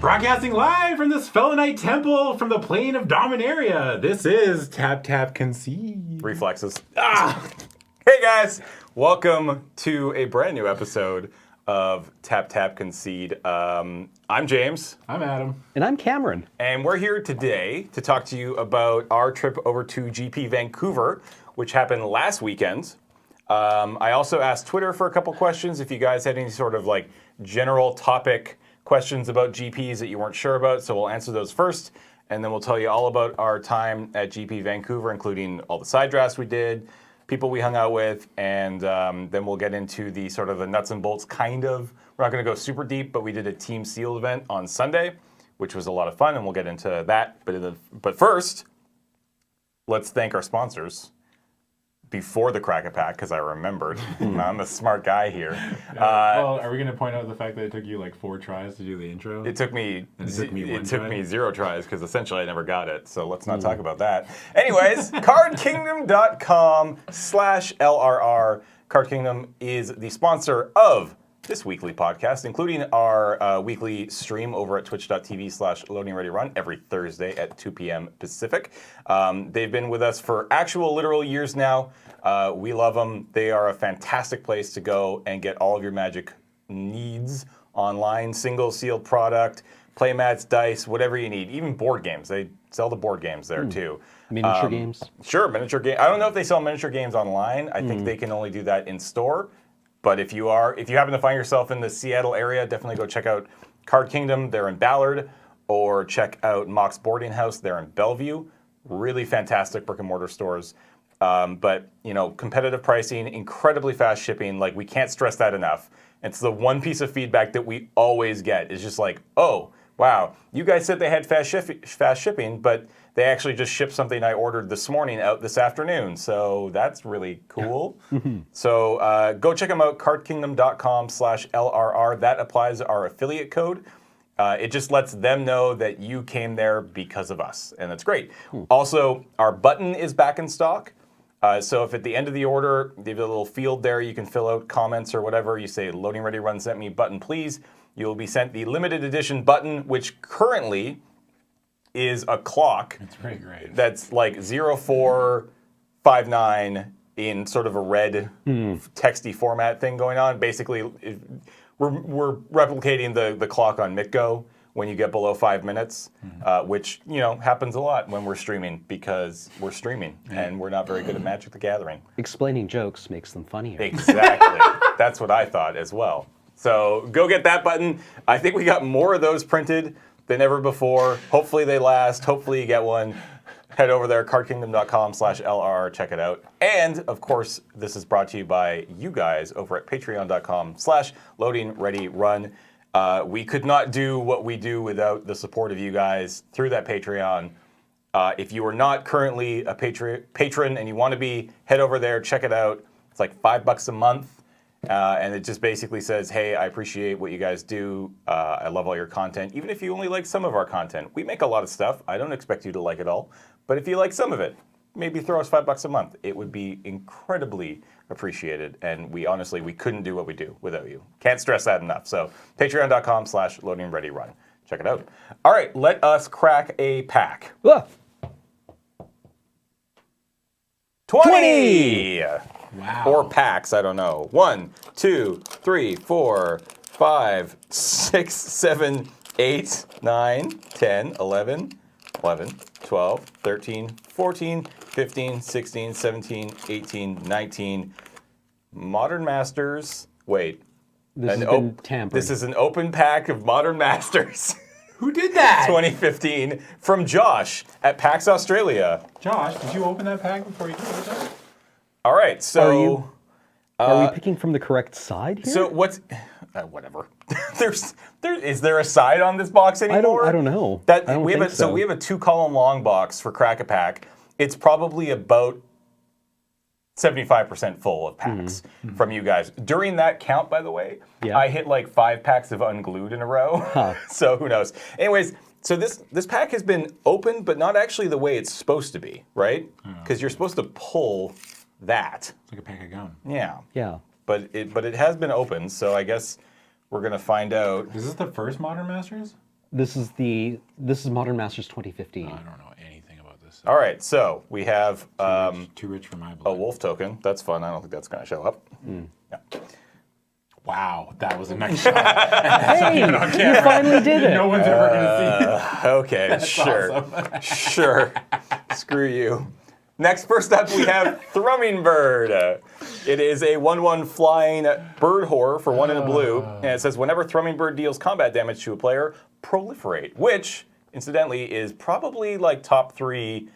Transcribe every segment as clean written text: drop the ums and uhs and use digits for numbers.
Broadcasting live from the Sphelenite Temple from the plane of Dominaria. This is Tap Tap Concede. Reflexes. Hey guys, welcome to a brand new episode of Tap Tap Concede. I'm James. I'm Adam. And I'm Cameron. And we're here today to talk to you about our trip over to GP Vancouver, which happened last weekend. I also asked Twitter for a couple questions if you guys had any sort of like general topic questions about GPs that you weren't sure about, so we'll answer those first, and then we'll tell you all about our time at GP Vancouver, including all the side drafts we did, people we hung out with, and then we'll get into the sort of the nuts and bolts kind of. We're not going to go super deep, but we did a Team Seal event on Sunday, which was a lot of fun, and we'll get into that. But first, let's thank our sponsors. Before the Crack a Pack, because I remembered. I'm a smart guy here. Well, are we going to point out the fact that it took you like 4 tries to do the intro? It took me 0 tries because essentially I never got it. So let's not talk about that. Anyways, cardkingdom.com/LRR. Card Kingdom is the sponsor of this weekly podcast, including our weekly stream over at twitch.tv/LoadingReadyRun every Thursday at 2 p.m. Pacific. They've been with us for actual literal years now. We love them. They are a fantastic place to go and get all of your Magic needs online. Single sealed product, playmats, dice, whatever you need. Even board games. They sell the board games there too. Miniature games? Sure, miniature game. I don't know if they sell miniature games online. I think they can only do that in store. But if you happen to find yourself in the Seattle area, definitely go check out Card Kingdom. They're in Ballard, or check out Mox Boarding House. They're in Bellevue. Really fantastic brick and mortar stores. But you know, competitive pricing, incredibly fast shipping. Like, we can't stress that enough. It's the one piece of feedback that we always get. Is just like, oh wow, you guys said they had fast shipping, but they actually just shipped something I ordered this morning out this afternoon. So that's really cool. So go check them out, cardkingdom.com/LRR. That applies our affiliate code. It just lets them know that you came there because of us, and that's great. Also, our button is back in stock. So if at the end of the order, they have a little field there, you can fill out comments or whatever. You say, Loading Ready Run sent me button, please. You will be sent the limited edition button, which currently is a clock. It's pretty great. That's like 0459 in sort of a red texty format thing going on. Basically, we're replicating the clock on MitGo when you get below 5 minutes, which, you know, happens a lot when we're streaming because we're streaming and we're not very good at Magic the Gathering. Explaining jokes makes them funnier. Exactly. That's what I thought as well. So go get that button. I think we got more of those printed than ever before. Hopefully they last. Hopefully you get one. Head over there, cardkingdom.com/LR. Check it out. And, of course, this is brought to you by you guys over at patreon.com/LoadingReadyRun. We could not do what we do without the support of you guys through that Patreon. If you are not currently a patron and you want to be, head over there, check it out. It's like $5 a month. And it just basically says, hey, I appreciate what you guys do. I love all your content. Even if you only like some of our content. We make a lot of stuff. I don't expect you to like it all. But if you like some of it, maybe throw us $5 a month. It would be incredibly appreciated. And we couldn't do what we do without you. Can't stress that enough. So patreon.com/LoadingReadyRun. Check it out. All right, let us crack a pack. 20! Wow. Or packs, I don't know. 1, 2, 3, 4, 5, 6, 7, 8, 9, 10, 11, 12, 13, 14, 15, 16, 17, 18, 19. Modern Masters. Wait. This has been tampered. This is an open pack of Modern Masters. Who did that? 2015 from Josh at PAX Australia. Josh, did you open that pack before you did it? All right, so Are we picking from the correct side here? so what's whatever. Is there a side on this box anymore? I don't know. We have think so. we have a 2-column long box for Crack a Pack. It's probably about 75% full of packs from you guys. During that count, by the way, I hit like 5 packs of Unglued in a row. So who knows? Anyways, so this pack has been opened, but not actually the way it's supposed to be, right? Because you're supposed to pull that. It's like a pack of gum. Yeah. But it has been opened, so I guess we're gonna find out. Is this the first Modern Masters? This is Modern Masters 2015. I don't know anything about this. All right, so we have Too rich for my a blood. wolf token. That's fun. I don't think that's going to show up. Yeah. Wow, that was a nice shot. Hey, you finally did it. No one's ever going to see. Okay, sure. Sure. Screw you. Next, first up, we have Thrumming Bird. It is a 1/1 flying bird horror for 1 in a blue. And it says, whenever Thrumming Bird deals combat damage to a player, proliferate. Which, incidentally, is probably like top 3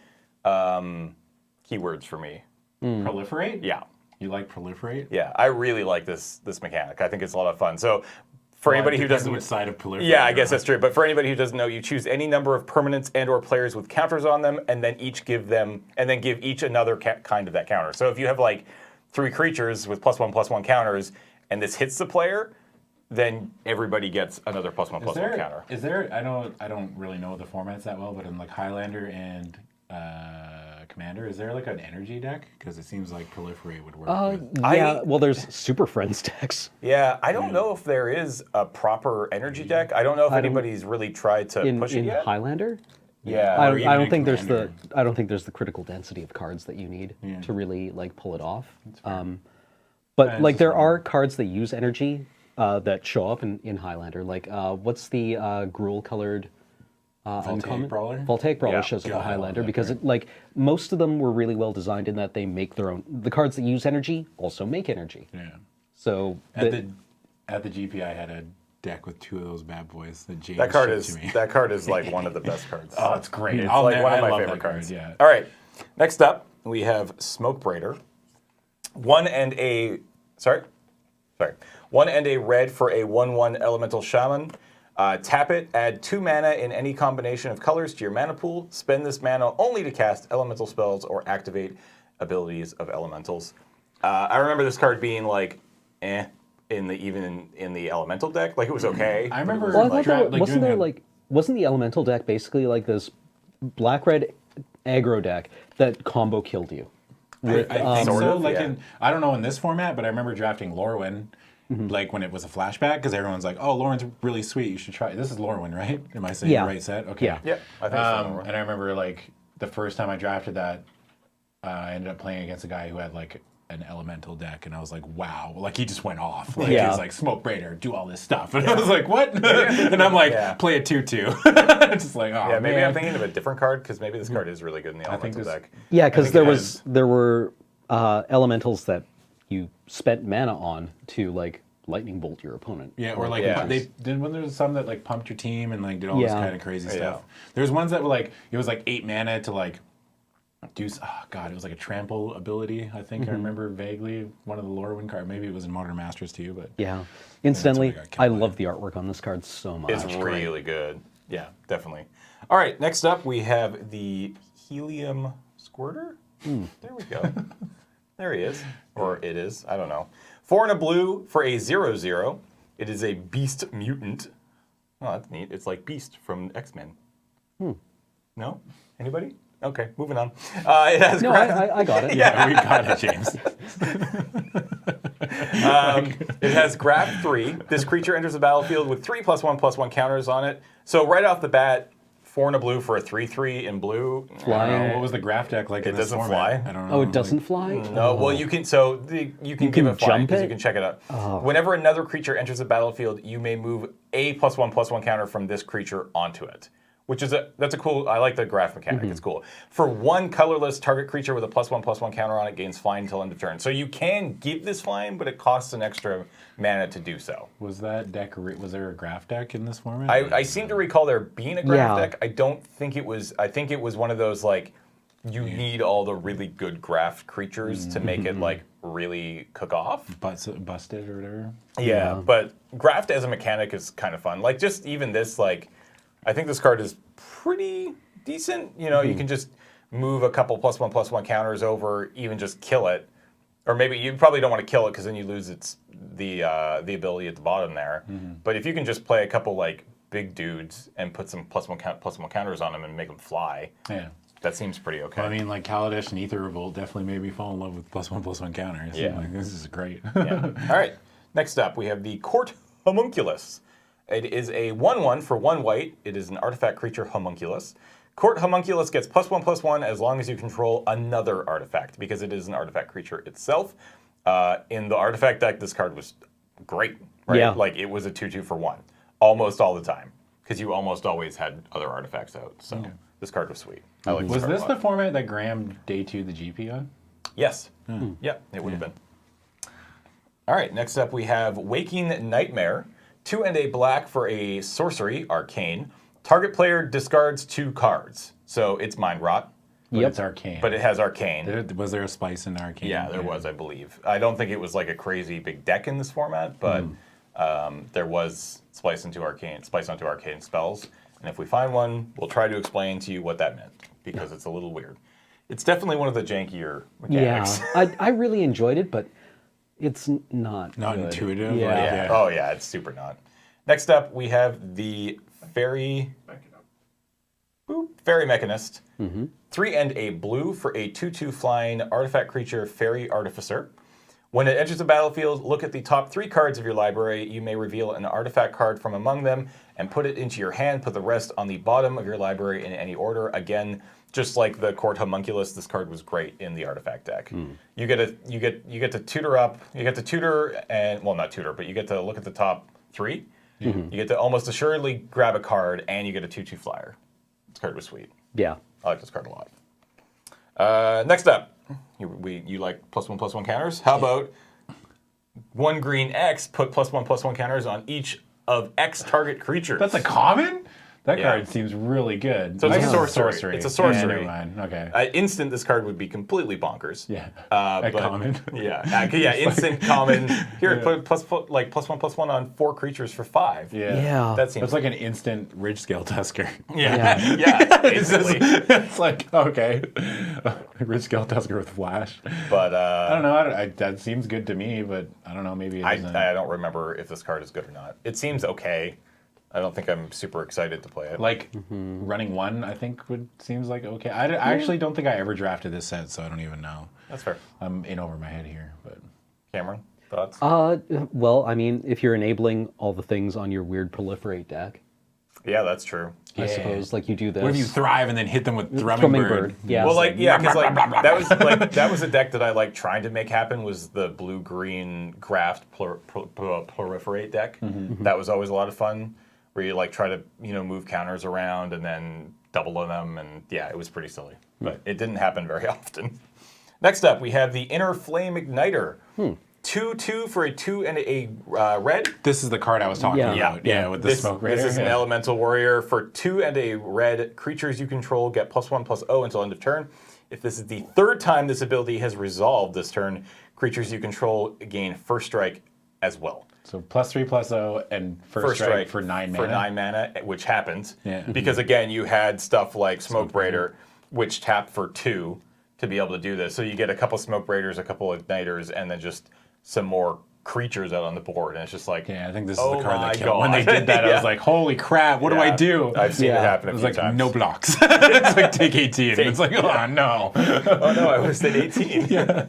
keywords for me. Proliferate? Yeah. You like proliferate? Yeah, I really like this mechanic. I think it's a lot of fun. So for anybody who doesn't... which side of proliferate. Yeah, I guess that's true. But for anybody who doesn't know, you choose any number of permanents and/or players with counters on them, and then give each another kind of that counter. So if you have like 3 creatures with +1/+1 counters, and this hits the player, then everybody gets another +1/+1 counter. Is there? I don't really know the formats that well, but in like Highlander and Commander, is there like an energy deck? Because it seems like proliferate would work. Yeah, well, there's Super Friends decks. Yeah, I don't know if there is a proper energy deck. I don't know if anybody's really tried to push it yet. In Highlander? Yeah, I even don't in think there's Commander. the critical density of cards that you need Yeah. to really like pull it off. Yeah, But like it's there just are cards that use energy that show up in Highlander. Like what's the gruel colored uncommon? Brawler? Voltaic Brawler Yeah. shows up God, in I love Highlander that because card. it, like most of them were really well designed in that they make their own. The cards that use energy also make energy. Yeah. So At the GP, I had a deck with 2 of those bad boys that James That card shipped is to me. that card is like one of the best cards. Oh, it's great. It's I like one of my love favorite that card, cards. yeah. All right. Next up, we have Smoke Braider. 1 and a red for a 1/1 elemental shaman. Tap it, add 2 mana in any combination of colors to your mana pool. Spend this mana only to cast elemental spells or activate abilities of elementals. I remember this card being like, in the elemental deck. Like it was okay. I remember. Well, I thought wasn't the elemental deck basically like this black-red aggro deck that combo killed you? I think Sort so. of, Like yeah. I don't know in this format, but I remember drafting Lorwyn, like when it was a flashback, because everyone's like, "Oh, Lorwyn's really sweet. You should try." This is Lorwyn, right? Am I saying Yeah. the right set? Okay. Yeah. Yeah, I think so. And I remember like the first time I drafted that, I ended up playing against a guy who had like an elemental deck, and I was like, "Wow!" Like he just went off. Like Yeah. he was like, "Smoke Braider, do all this stuff," and I was like, "What?" And I'm like, Yeah. "Play a 2/2." It's just like, oh Yeah, maybe man. I'm thinking of a different card because maybe this card is really good in the elemental this- deck. Yeah, because think it there were elementals that you spent mana on to like lightning bolt your opponent. Yeah, or like Yeah. they did when there was some that like pumped your team and like did all this Yeah. kind of crazy Yeah. stuff. There's ones that were like it was like 8 mana to like do. Oh god, it was like a trample ability. I think I remember vaguely one of the Lorwyn card. Maybe it was in Modern Masters too, but Yeah. Incidentally, got killed I by love the artwork on this card so much. It's really good. Yeah, definitely. All right, next up we have the Helium Squirter. There we go. There he is. Or it is. I don't know. 4 and a blue for a 0/0. It is a beast mutant. Oh, that's neat. It's like Beast from X-Men. No? Anybody? Okay, moving on. It has No, I got it. yeah, we got it, James. It has Grab 3. This creature enters the battlefield with 3 +1/+1 counters on it. So right off the bat, 4 and a blue for a 3/3 in blue. Flying. What was the graph deck like? It in this doesn't format? fly. I don't know. Oh, it doesn't fly? No, well, you can. So you can give can it fly jump because it? you can check it out. Whenever another creature enters the battlefield, you may move a +1/+1 counter from this creature onto it, which is that's a cool. I like the graph mechanic. It's cool. For 1 colorless target creature with a +1/+1 counter on it gains flying until end of turn. So you can give this flying, but it costs an extra mana to do so. Was that deck? Was there a graph deck in this format? I seem to recall there being a graph Yeah. deck. I don't think it was. I think it was one of those like you need all the really good graph creatures to make it like really cook off. Busted or whatever. Yeah, but graphed as a mechanic is kind of fun. Like just even this like I think this card is pretty decent. You know, you can just move a couple +1/+1 counters over, even just kill it. Or maybe you probably don't want to kill it because then you lose the ability at the bottom there. But if you can just play a couple like big dudes and put some +1 counters on them and make them fly, Yeah. that seems pretty okay. I mean, like Kaladesh and Aether Revolt definitely made me fall in love with +1/+1 counters. Yeah. Like, this is great. Yeah. All right. Next up, we have the Court Homunculus. It is a 1/1 for 1 white. It is an artifact creature homunculus. Court homunculus gets +1/+1 as long as you control another artifact, because it is an artifact creature itself. In the artifact deck, this card was great, right? Yeah. Like, it was a 2/2 for 1 almost all the time, because you almost always had other artifacts out. So this card was sweet. I like Was card this a the lot. format that Graham day 2 the GP on? Yes. Yeah, it would have been. All right, next up we have Waking Nightmare. 2 and a black for a sorcery, arcane. Target player discards 2 cards. So it's Mind Rot, But Yep. it's arcane. but it has arcane. Was there a spice in arcane? Yeah, there was, I believe. I don't think it was like a crazy big deck in this format, but there was splice onto arcane spells. And if we find one, we'll try to explain to you what that meant, because it's a little weird. It's definitely one of the jankier mechanics. Yeah, I really enjoyed it, but it's not Not good. intuitive, Yeah. like- Yeah. Yeah. Oh, yeah, it's super not. Next up, we have the Fairy Mechanist. 3 and a blue for a 2/2 flying artifact creature, Fairy Artificer. When it enters the battlefield, look at the top 3 cards of your library. You may reveal an artifact card from among them and put it into your hand. Put the rest on the bottom of your library in any order. Again, just like the Court Homunculus, this card was great in the artifact deck. You get to tutor up. You get to tutor and, well, not tutor, but you get to look at the top 3. You get to almost assuredly grab a card, and you get a 2/2 flyer. This card was sweet. Yeah. I like this card a lot. Next up, you like +1/+1 counters? How about 1 green X, put +1/+1 counters on each of X target creatures? That's a common? That Yeah. card seems really good. So it's I a guess sorcery. It's a sorcery. Yeah, never mind. Okay. Instant, this card would be completely bonkers. Yeah. But, Common. Yeah, instant common. Here, put +1/+1 on 4 creatures for 5. Yeah. That seems It's like an instant Ridge Scale Tusker. yeah, yeah, instantly. It's like, okay. Ridge Scale Tusker with Flash. But I don't know. That seems good to me, but I don't know. Maybe it doesn't. I don't remember if this card is good or not. It seems okay. I don't think I'm super excited to play it. Like running 1, I think seems like okay. I actually don't think I ever drafted this set, so I don't even know. That's fair. I'm in over my head here, but Cameron, thoughts? Well, I mean, if you're enabling all the things on your weird proliferate deck, Yeah, that's true. I suppose, like you do this. what if you thrive and then hit them with Thrumming Thrumming Bird? Bird? Yeah. Well, like, yeah, because like that was a deck that I like trying to make happen, was the blue-green graft proliferate deck. That was always a lot of fun, where you like try to move counters around and then double them, and yeah, it was pretty silly, but it didn't happen very often. Next up, we have the Inner Flame Igniter. 2/2 for a 2 and a red. This is the card I was talking Yeah. about. Yeah, with the Smoke Raider. This is an yeah. Elemental Warrior for 2 and a red. Creatures you control get +1/+0 until end of turn. If this is the 3rd time this ability has resolved this turn, creatures you control gain first strike as well. So +3/+0 and first strike for 9 mana. For 9 mana, which happens. Yeah. Because again, you had stuff like Smoke Raider, which tapped for 2 to be able to do this. So you get a couple Smoke Raiders, a couple Igniters, and then just some more creatures out on the board. And it's just like, Yeah, I think this is oh the card my that killed. When they God. did that, I Yeah. was like, holy crap, what do I Yeah. do? I've seen it Yeah. happen a It was few like, times. no blocks. It's like, take 18. It's like, oh, no. Oh no, I was at 18. Yeah,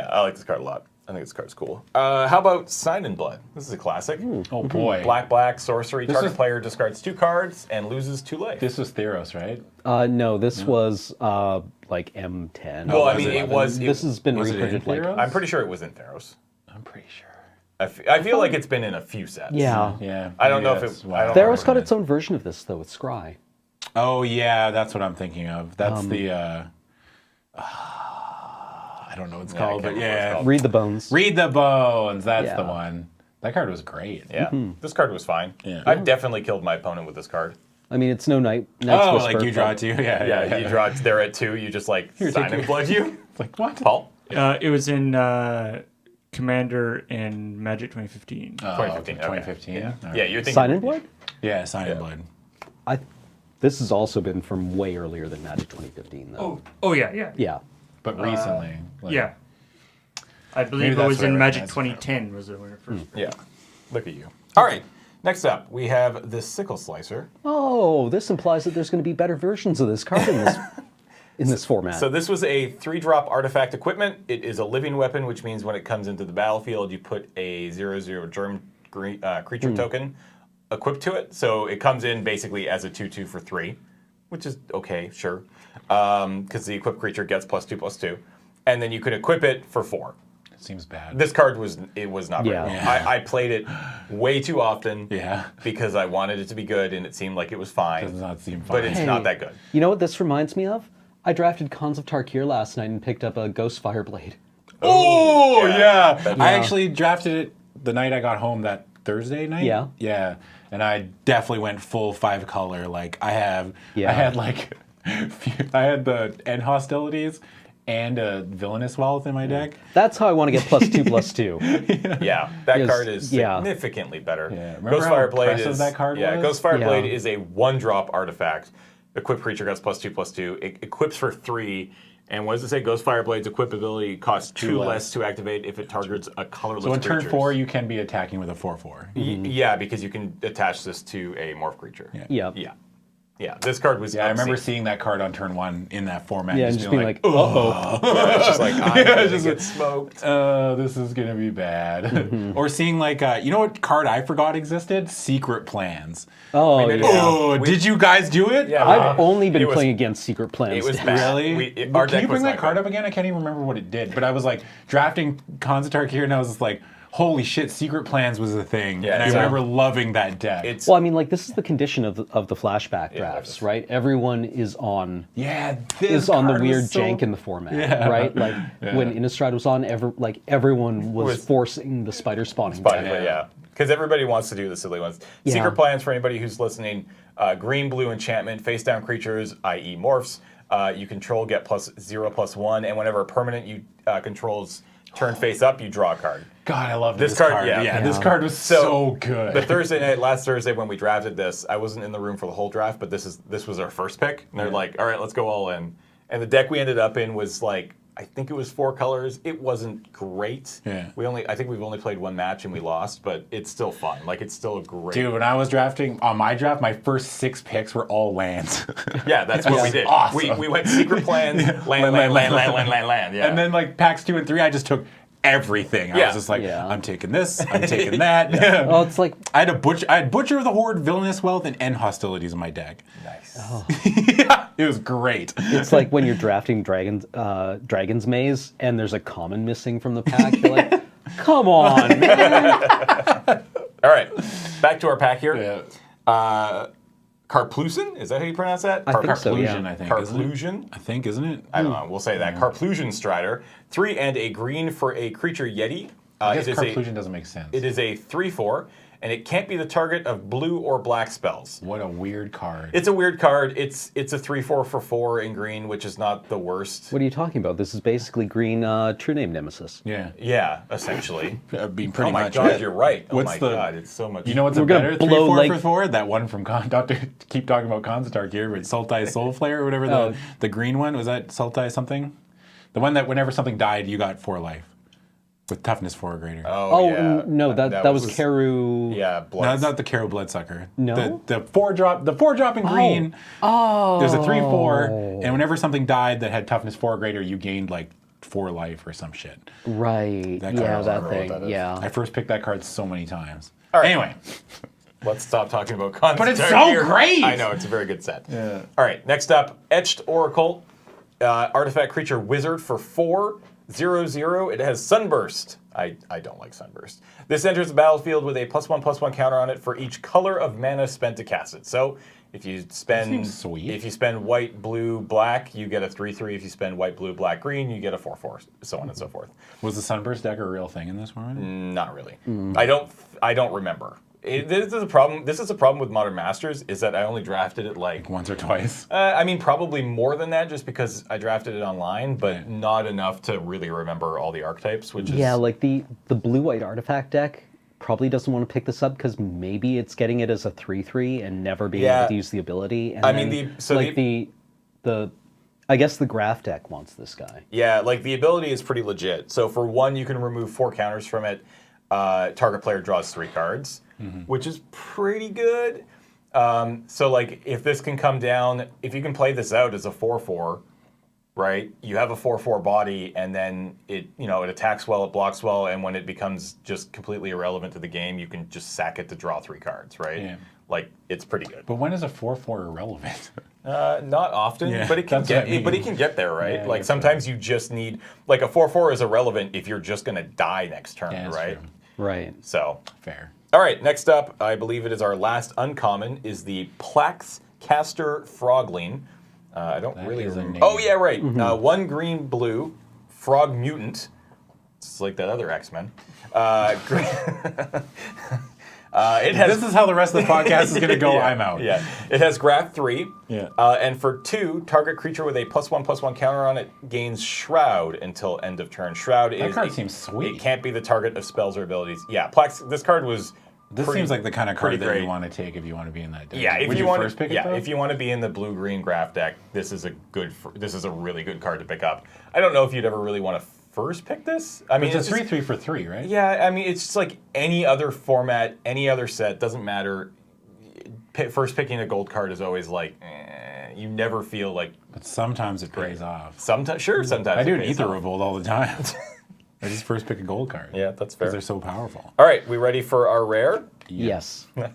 I like this card a lot. I think this card's cool. How about Sign in Blood? This is a classic. Oh, boy. Black, sorcery. This Target is- player discards 2 cards and loses 2 life. This was Theros, right? No, this was like M10. Well, I was mean, it? it was. This has been Was it in reprinted like Theros? I'm pretty sure it was in Theros. I'm pretty sure. I feel like it's been in a few sets. Yeah. Yeah. I don't know maybe if that's it- why I don't remember Theros got it. its own version of this though with Scry. Oh, yeah, that's what I'm thinking of. That's the. I don't know what it's I called, can't but remember what it's yeah. called. Read the bones. Read the Bones. That's Yeah. the one. That card was great. Yeah, this card was fine. Yeah. I've definitely killed my opponent with this card. I mean, it's no Knight's Oh, Whisper. like you draw but- 2? Yeah, Yeah, you draw it there at 2. You just like Here, sign take and two. blood you. It's like, what? Paul. It was in Commander in Magic 2015. 2015. Okay. 2015. Yeah, All yeah, right. you're thinking. Sign in Blood? Yeah, Sign in Blood. This has also been from way earlier than Magic 2015 though. Oh yeah, yeah, Yeah. But recently. like- yeah. I Maybe believe it that's was what I in Magic recognize it from. 2010 was when it first. Yeah, look at you. All right, next up we have the Sickle Slicer. Oh, this implies that there's going to be better versions of this card in this format. So this was a 3-drop artifact equipment. It is a living weapon, which means when it comes into the battlefield, you put a 0/0 germ creature token equipped to it. So it comes in basically as a 2/2 for 3, which is okay, sure. Because the equipped creature gets +2/+2. And then you can equip it for 4. Seems bad. This card was not very well. Yeah. I played it way too often Yeah. because I wanted it to be good and it seemed like it was fine. Does not seem But fine. it's not that good. You know what this reminds me of? I drafted Khans of Tarkir last night and picked up a Ghost Fireblade. Oh, yeah. yeah. I actually drafted it the night I got home that Thursday night. Yeah. Yeah. And I definitely went full 5 color. Like I had like I had the end hostilities and a villainous wealth in my deck. That's how I want to get +2/+2. Yeah, that Yes, card is yeah. significantly better. Yeah, remember Ghost how Fireblade impressive is that card yeah. was? Ghost Fireblade Yeah. is a 1-drop artifact. Equipped creature gets +2/+2. It equips for 3. And what does it say? Ghost Fireblade's equip ability costs 2 less to activate if it targets a colorless So in turn creatures. 4, you can be attacking with a 4/4. Yeah, because you can attach this to a morph creature. Yeah. Yeah, this card was Yeah, I remember obscene. seeing that card on turn 1 in that format. Yeah, and just being like, uh-oh. It's just like, I'm gonna get smoked. This is gonna be bad. Or seeing like, you know what card I forgot existed? Secret Plans. Oh, made yeah. it- Oh, did you guys do it? Yeah. I've only been It was- playing against Secret Plans. It was decks. bad. Really? Our Can deck you was bring not that card good. up again? I can't even remember what it did. But I was like drafting Khans of Tarkir and I was just like, holy shit, Secret Plans was a thing. Yeah, and I yeah. remember loving that deck. It's Well, I mean, like, this is the condition of the flashback it drafts, is. right? Everyone is on yeah, is on the card was weird so- jank in the format, Yeah. right? Like when Innistrad was on, everyone was Was- forcing the spider spawning. But, deck. yeah. Because everybody wants to do the silly ones. Yeah. Secret Plans, for anybody who's listening, green-blue enchantment, face-down creatures, i.e. morphs, you control, get +0/+1, and whenever a permanent you controls turn face up, you draw a card. God, I love This this card, card. yeah. This card was so good. The last Thursday when we drafted this, I wasn't in the room for the whole draft, but this was our first pick. And they're like, all right, let's go all in. And the deck we ended up in was like, I think it was 4 colors. It wasn't great. Yeah. I think we've only played 1 match and we lost, but it's still fun. Like, it's still a great. Dude, when I was drafting, on my draft, my first 6 picks were all lands. Yeah, that's what we did. awesome. We went Secret Plans, land. Yeah. And then like packs 2 and 3, I just took everything. I Yeah. was just like, Yeah. I'm taking this, I'm taking that. Oh, it's like I had Butcher of the Horde, Villainous Wealth, and End Hostilities in my deck. Nice. Yeah, it was great. it's like when you're drafting Dragon's Maze and there's a common missing from the pack. You're like, come on, man. All right, back to our pack here. Yeah. Carplusin? Is that how you pronounce that? I think so, yeah. Carplusion, I think. Isn't it? Carplusion? I think, isn't it? I don't know. We'll say that. Carplusion Strider. 3 and a green for a creature Yeti. I guess It is Carplusion doesn't make sense. It is a 3/4, and it can't be the target of blue or black spells. What a weird card. It's a weird card. It's a 3/4 for 4 in green, which is not the worst. What are you talking about? This is basically green True Name Nemesis. Yeah. Yeah, essentially. That'd be pretty Oh my much god, it. you're right. Oh What's my the- god, it's so much. You know what's a We're gonna better blow 3/4 like- for 4? That one from not to keep talking about Constark here, but Sultai Soulflare or whatever the green one was, that Sultai something? The one that whenever something died, you got 4 life with toughness 4 or greater. Oh, yeah. no, that was Karu. Yeah, No, blood. not the Caro Bloodsucker. No? the 4-drop in green. Oh. There's a 3/4, and whenever something died that had toughness 4 or greater, you gained like 4 life or some shit. Right. That Yeah, card, I that don't know thing. what that is. Yeah. I first picked that card so many times. All right. Anyway, Let's stop talking about Constark. But it's so here. great! I know, it's a very good set. Yeah. All right, next up, Etched Oracle. Artifact creature wizard for 4/0/0. It has Sunburst. I don't like Sunburst. This enters the battlefield with a +1/+1 counter on it for each color of mana spent to cast it. So if you spend seems sweet. if you spend white, blue, black, you get a 3/3. If you spend white, blue, black, green, you get a 4/4, so on and so forth. was the Sunburst deck a real thing in this format? Not really. I don't remember. This is a problem. This is a problem with Modern Masters, is that I only drafted it like Once or twice. I mean, probably more than that, just because I drafted it online, but not enough to really remember all the archetypes. Which is Yeah, like the blue-white artifact deck probably doesn't want to pick this up because maybe it's getting it as a 3/3 and never being Yeah. able to use the ability. And I mean, then, I guess the graph deck wants this guy. yeah, like the ability is pretty legit. So for 1, you can remove 4 counters from it. Target player draws 3 cards, which is pretty good. So like if this can come down, if you can play this out as a 4/4, right? You have a 4/4 body, and then it attacks well, it blocks well, and when it becomes just completely irrelevant to the game, you can just sack it to draw 3 cards, right? Yeah. Like, it's pretty good. But when is a 4/4 irrelevant? Not often, Yeah, but it can that's what I get mean. but it can get there, right? Yeah, like you're sometimes you just need like a 4/4 is irrelevant if you're just gonna die next turn, Yeah, that's right? true. Right. So Fair. all right, next up, I believe it is our last uncommon, is the Plaxcaster Frogling. I don't That really is a remember. name. Oh yeah, right. 1 green blue frog mutant. It's like that other X-Men. It has. This is how the rest of the podcast is going to go. Yeah, I'm out. Yeah, it has Graph 3. Yeah. And for 2, target creature with a +1/+1 counter on it gains Shroud until end of turn. Shroud That is. card seems sweet. It can't be the target of spells or abilities. Yeah, this card was. This pretty- seems like the kind of card pretty that great. you want to take if you want to be in that deck. Yeah, if Would you you want first pick it, yeah, though? if you want to be in the blue-green graph deck, this is a really good card to pick up. I don't know if you'd ever really want to first pick this. I mean, It's a just- 3/3 for 3, right? Yeah, I mean, it's just like any other format, any other set, doesn't matter. First picking a gold card is always like, you never feel like. But sometimes it pays off. Sometimes I do it an pays Ether off. Revolt all the time. I just first pick a gold card. Yeah, that's fair. Because they're so powerful. All right, we ready for our rare? Yes. Did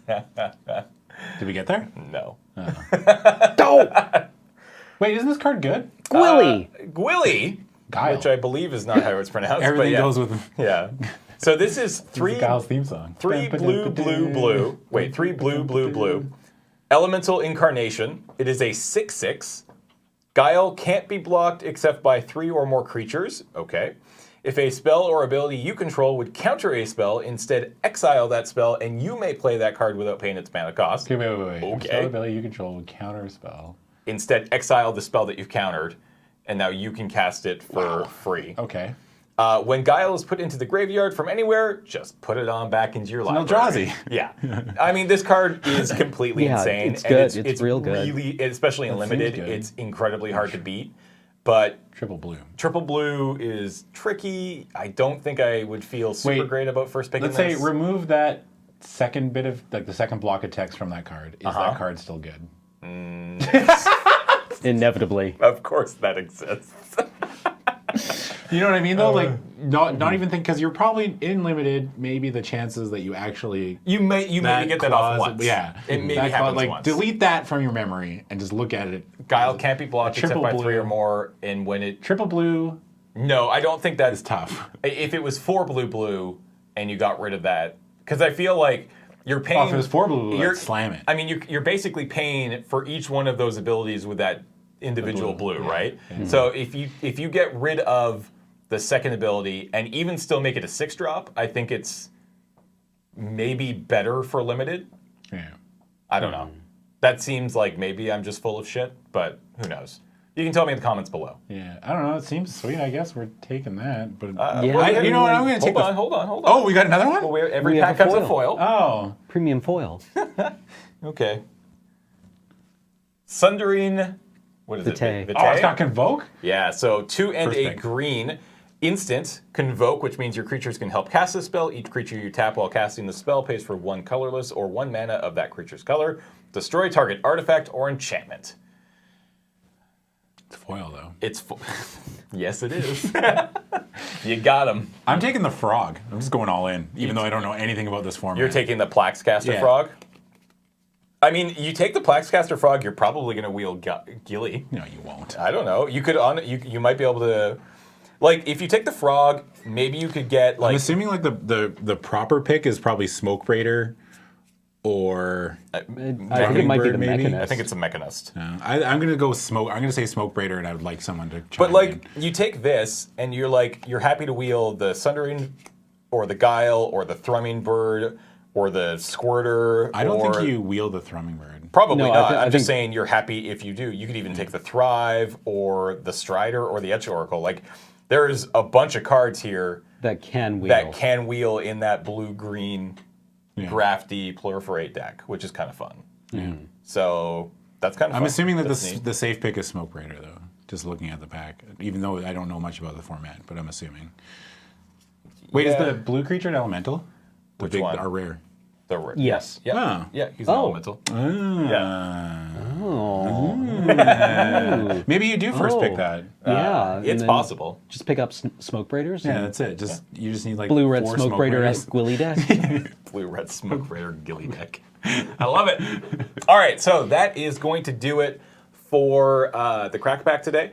we get there? No. Oh! Wait, isn't this card good? Gwilly! Gwilly, Guile. which I believe is not how it's pronounced. Everything but yeah. goes with Yeah. So this is 3 Kyle's theme song. 3 blue, blue, blue. Wait, 3 blue, blue, blue. Elemental Incarnation. It is a 6/6. Guile can't be blocked except by 3 or more creatures. Okay. If a spell or ability you control would counter a spell, instead exile that spell, and you may play that card without paying its mana cost. Okay, wait. Okay. Spell ability you control would counter a spell. Instead, exile the spell that you've countered, and now you can cast it for free. Okay. When Guile is put into the graveyard from anywhere, just put it on back into your library. Eldrazi. Yeah. I mean, this card is completely Yeah, insane. it's and good. It's real good. Really, especially in That seems limited, good. it's incredibly hard to beat. But Triple blue. triple blue is tricky. I don't think I would feel super Wait, great about first picking Let's say this. remove that second bit of, like the second block of text from that card. Is that card still good? Inevitably. Of course that exists. You know what I mean, though? Like, not even think, because you're probably in limited, maybe the chances that you actually... You maybe get that off clause- once. Yeah. It maybe That happens like, once. delete that from your memory and just look at it. Guile can't be blocked except triple by blue. 3 or more, and when it... Triple blue No, I don't think that's is tough. If it was 4 blue blue and you got rid of that, because I feel like you're paying. Oh, if it was 4 blue, you're- I'd slam it. I mean, you're basically paying for each one of those abilities with that individual blue, yeah. right? So if you get rid of the second ability and even still make it a 6-drop, I think it's maybe better for limited. Yeah. I don't know. That seems like maybe I'm just full of shit, but who knows? You can tell me in the comments below. Yeah. I don't know. It seems sweet. I guess we're taking that. But Yeah. you know what? I'm going to take Hold on. Oh, we got another one? Well, every We have pack a comes with foil. foil. Oh. Premium foil. Okay. Sundering. What is Vitae. it? Oh, it's got Convoke? Yeah, so 2 and First a pick. green. Instant Convoke, which means your creatures can help cast a spell. Each creature you tap while casting the spell pays for 1 colorless or 1 mana of that creature's color. Destroy target artifact or enchantment. It's foil, though. It's yes, it is. You got him. I'm taking the frog. I'm just going all in, even though I don't know anything about this format. You're taking the Plaxcaster Yeah. Frog. I mean, you take the Plaxcaster Frog, you're probably going to wield Gilly. No, you won't. I don't know. You could you might be able to, like, if you take the frog, maybe you could get I'm like. assuming like the proper pick is probably Smoke Raider or I think it might be the Hummingbird, maybe? Mechanist. I think it's a Mechanist. I'm gonna go Smoke. I'm gonna say Smoke Raider, and I would like someone to. But chime like, in. you take this, and you're happy to wield the Sundering, or the Guile, or the Thrumming Bird, or the Squirter. I don't or, think you wield the Thrumming Bird. Probably No, not. I I'm just think- saying you're happy if you do. You could even take the Thrive, or the Strider, or the Etch Oracle. Like, there's a bunch of cards here that can wheel. that can wheel in that blue-green, Yeah. drafty proliferate deck, which is kind of fun. So that's kind of fun. I'm assuming that That's the neat. safe pick is Smoke Raider, though. Just looking at the pack, even though I don't know much about the format, but I'm assuming. Wait, Yeah. is the blue creature an elemental? The Which big one? are rare. The rare. Yes. Yeah. Ah. Yeah, he's an Oh. elemental. Ah. Maybe you do first pick that. Yeah, It's possible. Just pick up Smoke Braiders. Yeah, and that's it. Just you just need like Blue Red 4 Smoke Braider raiders. esque Willy deck. Blue-red smoke raider gilly deck. I love it. All right, so that is going to do it for the crack pack today.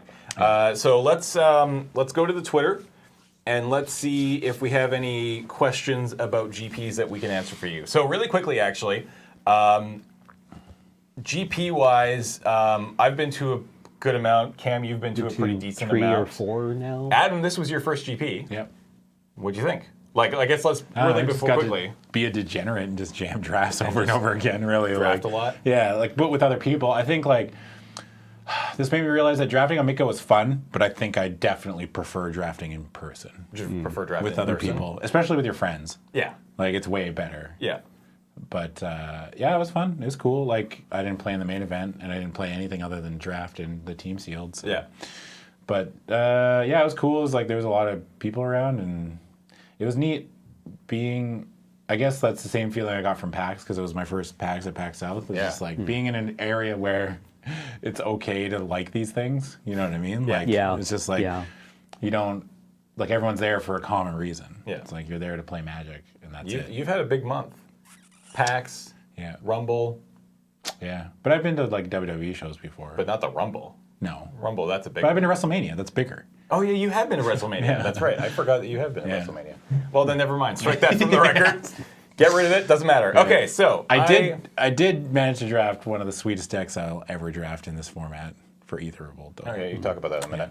So let's go to the Twitter and let's see if we have any questions about GPs that we can answer for you. So really quickly, actually, GP wise, I've been to a good amount. Cam, you've been to a pretty decent 3 amount. or 4 now. Adam, this was your first GP. Yep. What'd you think? Like, I guess let's really I just before got quickly. to be a degenerate and just jam drafts over and over again. Really, Draft like, a lot? Yeah, like but with other people. I think like this made me realize that drafting on Miko was fun, but I think I definitely prefer drafting in person Just prefer drafting with in other person? people, especially with your friends. Yeah. Like it's way better. Yeah. But yeah, it was fun. It was cool. Like I didn't play in the main event, and I didn't play anything other than draft and the team sealed. So. Yeah. But yeah, it was cool. It was like there was a lot of people around, and it was neat being. I guess that's the same feeling I got from PAX because it was my first PAX at PAX South. It was just like being in an area where it's okay to like these things. You know what I mean? Yeah. Like, Yeah. it's just like you don't like everyone's there for a common reason. Yeah. It's like you're there to play Magic, and that's it. You've had a big month. PAX, Yeah. Rumble, Yeah. But I've been to like WWE shows before. but not the Rumble. No. Rumble, that's a big But I've been to WrestleMania. That's bigger. Oh, yeah, you have been to WrestleMania. Yeah. That's right. I forgot that you have been to Yeah. WrestleMania. Well, then never mind. Strike that from the record. Get rid of it. Doesn't matter. Okay, so I did manage to draft one of the sweetest decks I'll ever draft in this format for Ether Revolt. Though. Okay, you talk about that in a minute.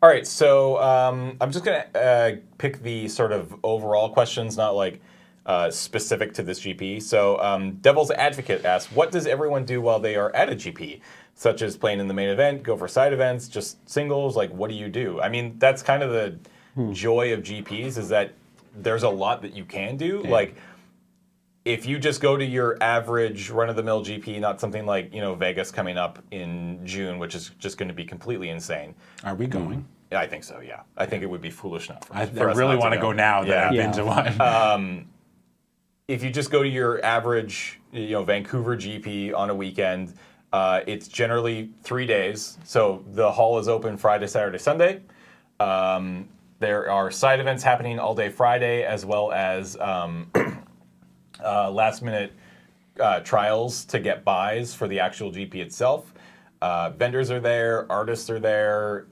All right, so I'm just going to pick the sort of overall questions, not like specific to this GP. So Devil's Advocate asks, what does everyone do while they are at a GP? Such as playing in the main event, go for side events, just singles, like what do you do? I mean, that's kind of the joy of GPs is that there's a lot that you can do. Yeah. Like if you just go to your average run-of-the-mill GP, not something like, Vegas coming up in June, which is just going to be completely insane. Are we going? Yeah, I think so, yeah. I think it would be foolish not for I for us really not want to go now that Yeah. I've been to one. If you just go to your average, Vancouver GP on a weekend, it's generally 3 days. So the hall is open Friday, Saturday, Sunday. There are side events happening all day Friday, as well as last-minute trials to get buys for the actual GP itself. Vendors are there, artists are there.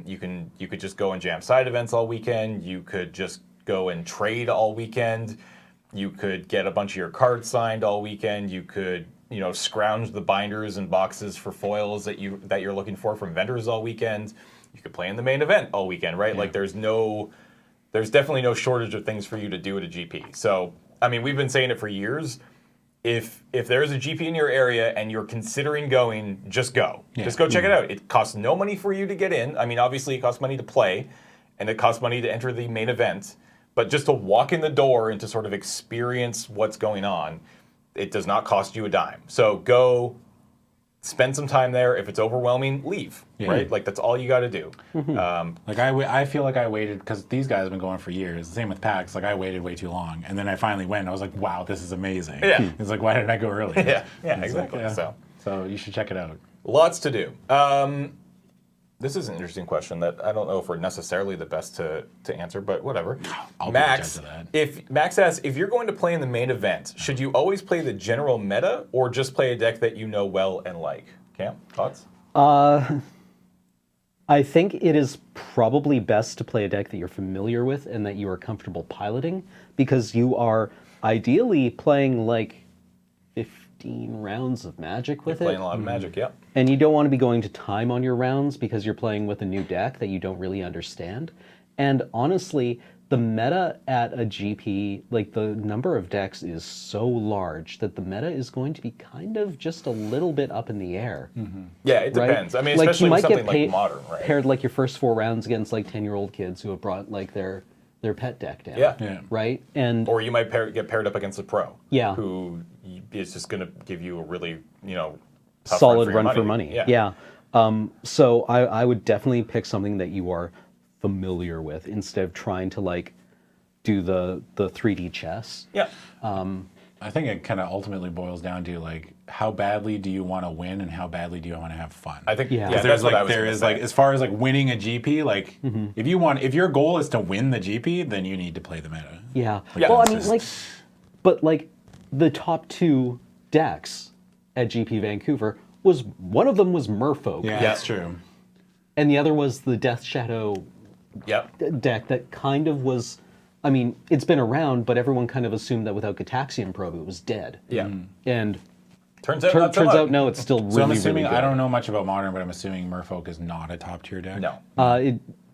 You could just go and jam side events all weekend. You could just go and trade all weekend. You could get a bunch of your cards signed all weekend. You could, scrounge the binders and boxes for foils that you're looking for from vendors all weekend. You could play in the main event all weekend, right? Yeah. Like there's definitely no shortage of things for you to do at a GP. So, I mean, we've been saying it for years. If there's a GP in your area and you're considering going, just go. Yeah. Just go check it out. It costs no money for you to get in. I mean, obviously it costs money to play, and it costs money to enter the main event. But just to walk in the door and to sort of experience what's going on, it does not cost you a dime. So go spend some time there. If it's overwhelming, leave. Yeah. Right? Like that's all you got to do. Like I feel like I waited because these guys have been going for years. Same with PAX. Like I waited way too long, and then I finally went. And I was like, wow, this is amazing. Yeah. It's like why didn't I go earlier? Yeah, It's like, exactly. So you should check it out. Lots to do. This is an interesting question that I don't know if we're necessarily the best to answer, but whatever. I'll Max, be the judge of that. if Max asks, if you're going to play in the main event, should you always play the general meta or just play a deck that you know well and like? Cam, thoughts? I think it is probably best to play a deck that you're familiar with and that you are comfortable piloting, because you are ideally playing like 15 rounds of Magic with Playing it. a lot of Magic, yeah. And you don't want to be going to time on your rounds because you're playing with a new deck that you don't really understand. And honestly, the meta at a GP, like the number of decks is so large that the meta is going to be kind of just a little bit up in the air. Yeah, it Right? depends. I mean, Like, especially you with might something get like Modern, right? paired like your first 4 rounds against like 10-year-old kids who have brought like their pet deck down. Yeah. Yeah. Right? And Or you might get paired up against a pro. Yeah. Who is just going to give you a really, tough solid your run for money. Yeah. So I would definitely pick something that you are familiar with instead of trying to like do the 3D chess. Yeah. I think it kind of ultimately boils down to like how badly do you want to win and how badly do you want to have fun. I think Yeah. yeah, There's that's what I like was there gonna is say. like as far as like winning a GP, like if your goal is to win the GP, then you need to play the meta. Yeah. Yeah. Well, I It's mean, just- like, but like the top 2 decks at GP Vancouver was one of them was Merfolk, Yeah, that's true. and the other was the Death Shadow Yep. deck that kind of was. I mean, it's been around, but everyone kind of assumed that without Gataxian Probe, it was dead. Yeah. And Turns out not so turns much. out, no, it's still really, So I'm assuming really good. I don't know much about Modern, but I'm assuming Merfolk is not a top tier deck. No.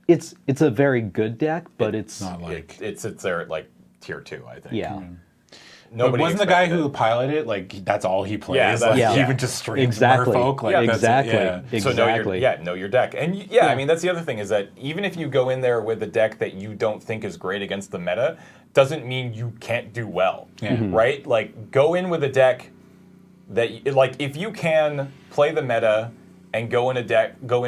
It's a very good deck, but it's Not like. It sits there at like tier 2, I think. yeah. But Nobody wasn't the guy expected who it. piloted it like that's all he plays? Yeah, like, yeah. he would just stream Exactly. Merfolk. Like, Yeah, that's it, exactly. yeah. So know your deck. And I mean, that's the other thing is that even if you go in there with a deck that you don't think is great against the meta, doesn't mean you can't do well. Yeah. Right? Like, go in with a deck that, like, if you can play the meta and go in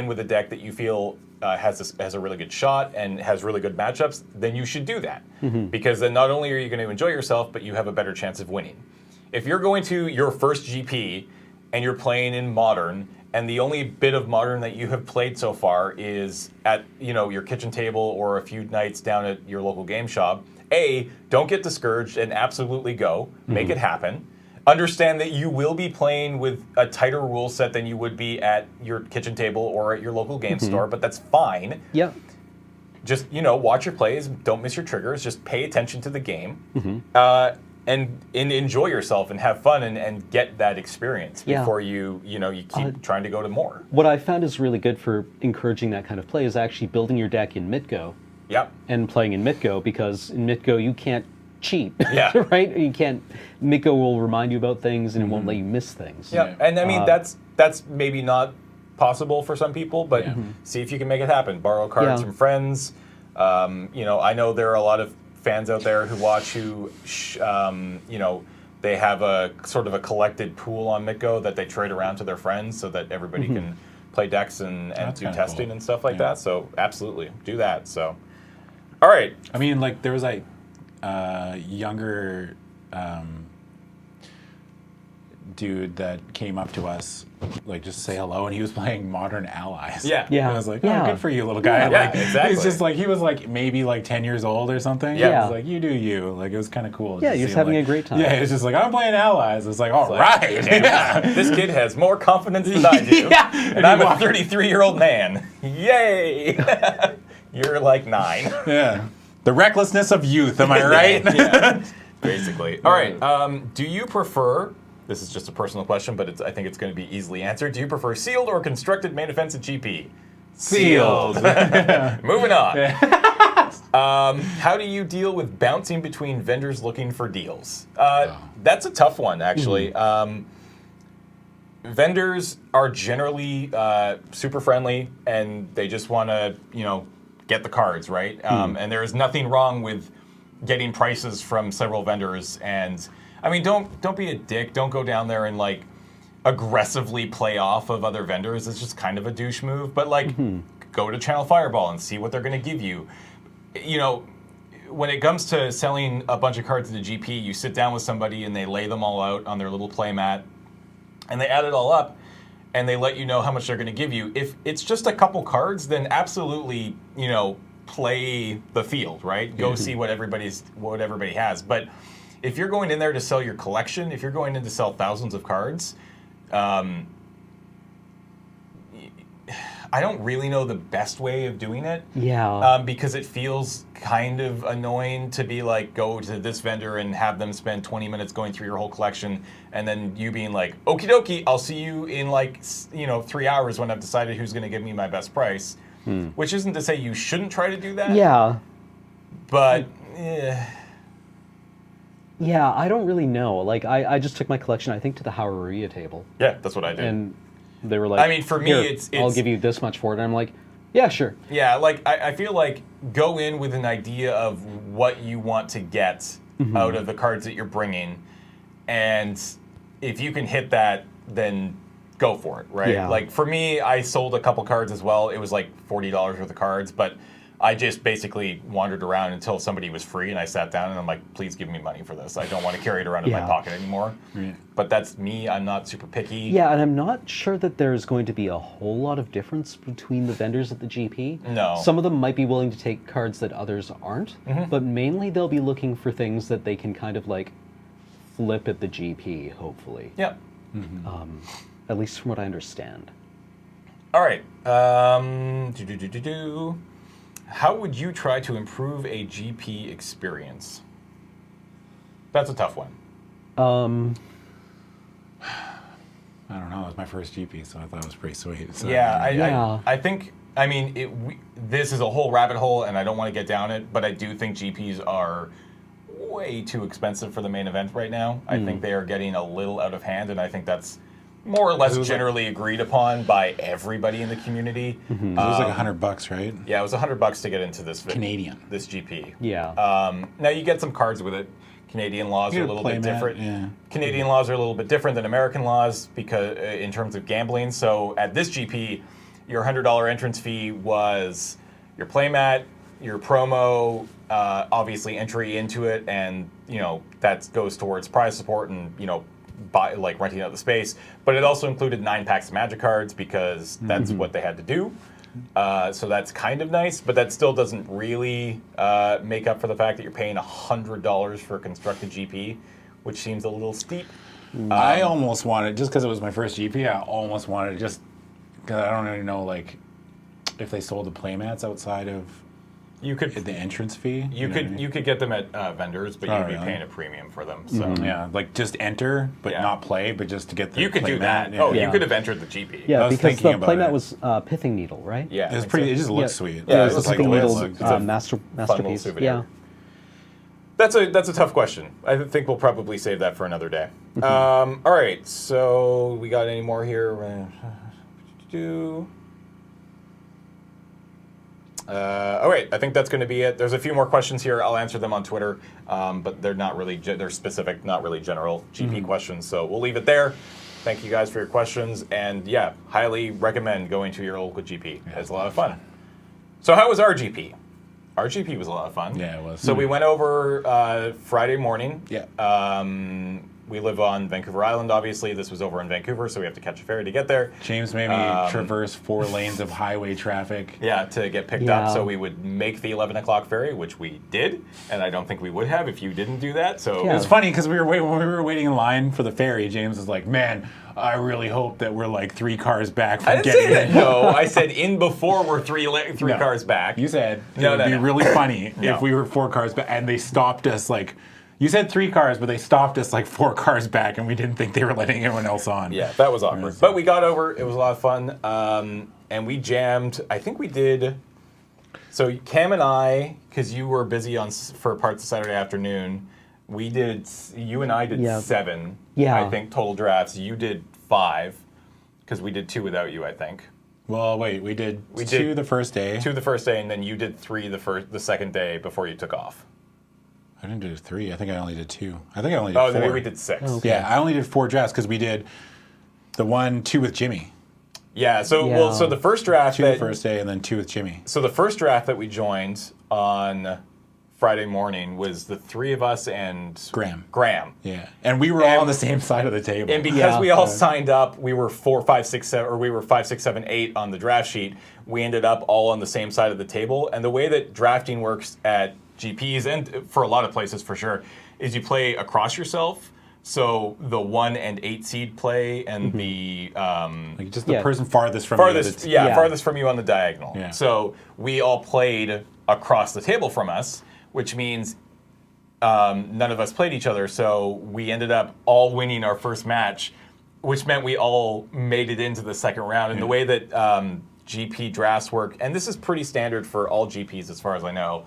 with a deck that you feel has a really good shot and has really good matchups, then you should do that. Because then not only are you going to enjoy yourself, but you have a better chance of winning. If you're going to your first GP and you're playing in Modern, and the only bit of Modern that you have played so far is at your kitchen table or a few nights down at your local game shop, don't get discouraged and absolutely go. Make it happen. Understand that you will be playing with a tighter rule set than you would be at your kitchen table or at your local game store, but that's fine. Yeah. Just, watch your plays, don't miss your triggers, just pay attention to the game, and enjoy yourself and have fun and get that experience Yeah. before you keep trying to go to more. What I found is really good for encouraging that kind of play is actually building your deck in Mitgo Yep. and playing in Mitgo, because in Mitgo you can't cheat. Yeah. Right? You can't. Mitgo will remind you about things and it won't let you miss things. Yeah, and I mean that's maybe not possible for some people, but see if you can make it happen. Borrow cards Yeah. from friends. I know there are a lot of fans out there who watch they have a sort of a collected pool on Mitgo that they trade around to their friends so that everybody can play decks and That's do kinda testing cool. and stuff like Yeah. that. So absolutely do that. So, all right. I mean, like there was like younger dude that came up to us, like just to say hello, and he was playing Modern Allies. Yeah. Yeah. And I was like, Yeah. oh, good for you, little guy. Yeah, like, exactly. He's just like, he was like maybe like 10 years old or something. Yeah. I was like, you do you. Like, it was kind of cool. Yeah, to you're see just him, having like- a great time. Yeah, it's just like, I'm playing Allies. It's like, all Like, right. Yeah. This kid has more confidence than I do. Yeah. And I'm a 33-year-old man. Yay! You're like 9. Yeah. The recklessness of youth, am I right? Yeah, basically. All right. Do you prefer? This is just a personal question, but I think it's going to be easily answered. Do you prefer sealed or constructed main events at GP? Sealed. Moving on. How do you deal with bouncing between vendors looking for deals? That's a tough one, actually. Vendors are generally super friendly, and they just want to, get the cards, right? And there is nothing wrong with getting prices from several vendors. And I mean, don't be a dick. Don't go down there and like aggressively play off of other vendors. It's just kind of a douche move. But like, go to Channel Fireball and see what they're going to give you. When it comes to selling a bunch of cards at the GP, you sit down with somebody and they lay them all out on their little play mat, and they add it all up, and they let you know how much they're going to give you. If it's just a couple cards, then absolutely, play the field, right? Go see what everybody has. But if you're going in there to sell your collection, if you're going in to sell thousands of cards, I don't really know the best way of doing it. Yeah. Because it feels kind of annoying to be like, go to this vendor and have them spend 20 minutes going through your whole collection, and then you being like, okie dokie, I'll see you in 3 hours when I've decided who's going to give me my best price. Which isn't to say you shouldn't try to do that. Yeah. But Yeah, I don't really know. Like, I just took my collection, I think, to the Haureria table. yeah, that's what I did. And they were like, I mean, for me, "Here, it's- I'll give you this much for it." And I'm like, yeah, sure. Yeah, like I feel like go in with an idea of what you want to get out of the cards that you're bringing, and if you can hit that, then go for it, right? Yeah. Like for me, I sold a couple cards as well. It was like $40 worth of cards, but I just basically wandered around until somebody was free, and I sat down and I'm like, please give me money for this. I don't want to carry it around in my pocket anymore. Right. But that's me. I'm not super picky. Yeah, and I'm not sure that there's going to be a whole lot of difference between the vendors at the GP. No. Some of them might be willing to take cards that others aren't, but mainly they'll be looking for things that they can kind of like flip at the GP, hopefully. Yeah. At least from what I understand. All right. How would you try to improve a GP experience? That's a tough one. I don't know. It was my first GP, so I thought it was pretty sweet. So, I think, I mean, this is a whole rabbit hole, and I don't want to get down it, but I do think GPs are way too expensive for the main event right now. I think they are getting a little out of hand, and I think that's more or less generally agreed upon by everybody in the community. it was like $100, right? Yeah, it was $100 to get into this Canadian. this GP. Yeah. Now you get some cards with it. Canadian laws are a little bit different. Yeah. Canadian laws are a little bit different than American laws because in terms of gambling. So at this GP, your $100 entrance fee was your playmat, your promo, obviously entry into it, and that goes towards prize support and buy, like renting out the space. But it also included 9 packs of Magic cards because that's what they had to do. So that's kind of nice, but that still doesn't really make up for the fact that you're paying $100 for a constructed GP, which seems a little steep. I almost wanted, just because it was my first GP, I almost wanted just, because I don't really know, like, if they sold the playmats outside of You could the entrance fee. you could get them at vendors, but you'd be really? paying a premium for them. So Yeah, like just enter, but Yeah. not play, but just to get the you could do playmat. that. Yeah. Oh, you Yeah. could have entered the GP. Yeah, I was because the thinking about playmat it. was Pithing Needle, right? Yeah, It I was think pretty. so. It just looked Yeah. sweet. Yeah, it it was was like the Pithing a Needle little- it's a masterpiece. souvenir. Yeah. That's a tough question. I think we'll probably save that for another day. All right, so we got any more here? All right, I think that's going to be it. There's a few more questions here. I'll answer them on Twitter, but they're not really they're specific, not really general GP questions. So we'll leave it there. Thank you guys for your questions, and yeah, highly recommend going to your local GP. It's a lot of fun. So how was our GP? Our GP was a lot of fun. Yeah, it was. So we went over Friday morning. Yeah. We live on Vancouver Island, obviously. This was over in Vancouver, so we have to catch a ferry to get there. James made me traverse 4 lanes of highway traffic. Yeah, to get picked Yeah. up, so we would make the 11 o'clock ferry, which we did, and I don't think we would have if you didn't do that. So Yeah. It was funny because when we were waiting in line for the ferry, James was like, "Man, I really hope that we're like 3 cars back from I didn't getting say that. in." No, I said in before we're three No. cars back. You said it No, would no, be no. really funny No. if we were 4 cars back, and they stopped us like. You said 3 cars, but they stopped us like 4 cars back, and we didn't think they were letting everyone else on. Yeah, that was awkward. But we got over. It was a lot of fun, and we jammed. I think we did. So Cam and I, because you were busy for parts of Saturday afternoon, we did. You and I did Yeah. 7. Yeah. I think total drafts. You did 5, because we did 2 without you. I think Well, wait, we did 2 did the first day. 2 the first day, and then you did 3 the second day before you took off. I didn't do 3. I think I only did 2. I think I only did 4. Oh, maybe we did 6. Oh. Yeah, I only did 4 drafts because we did the 2 with Jimmy. Yeah. So Yeah. so the first draft 2 the that first day, and then 2 with Jimmy. So the first draft that we joined on Friday morning was the 3 of us and Graham. Yeah, and we were all on the same side of the table. And because Yeah. we all signed up, we were 4, 5, 6, 7, or we were 5, 6, 7, 8 on the draft sheet. We ended up all on the same side of the table. And the way that drafting works at GPs, and for a lot of places for sure, is you play across yourself. So the 1 and 8 seed play, and the like just the Yeah. person farthest from farthest, you. Yeah. farthest from you on the diagonal. Yeah. So we all played across the table from us, which means none of us played each other. So we ended up all winning our first match, which meant we all made it into the second round. And the way that GP drafts work, and this is pretty standard for all GPs as far as I know,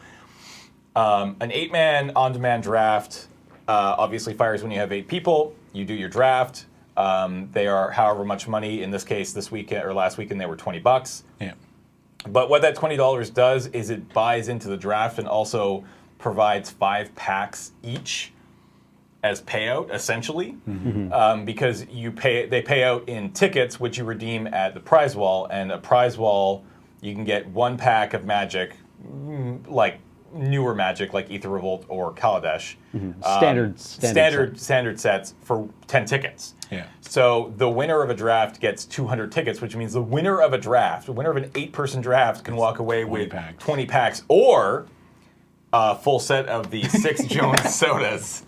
an 8-man on-demand draft obviously fires when you have 8 people. You do your draft. They are however much money. In this case, this weekend or last weekend, they were $20. Yeah. But what that $20 does is it buys into the draft and also provides 5 packs each as payout, essentially, because they pay out in tickets, which you redeem at the prize wall, and a prize wall you can get 1 pack of Magic like newer Magic, like Aether Revolt or Kaladesh. Standard sets for 10 tickets. Yeah. So the winner of a draft gets 200 tickets, which means the winner of a draft, the winner of an 8-person draft, can walk away with 20 packs or a full set of the 6 Jones sodas.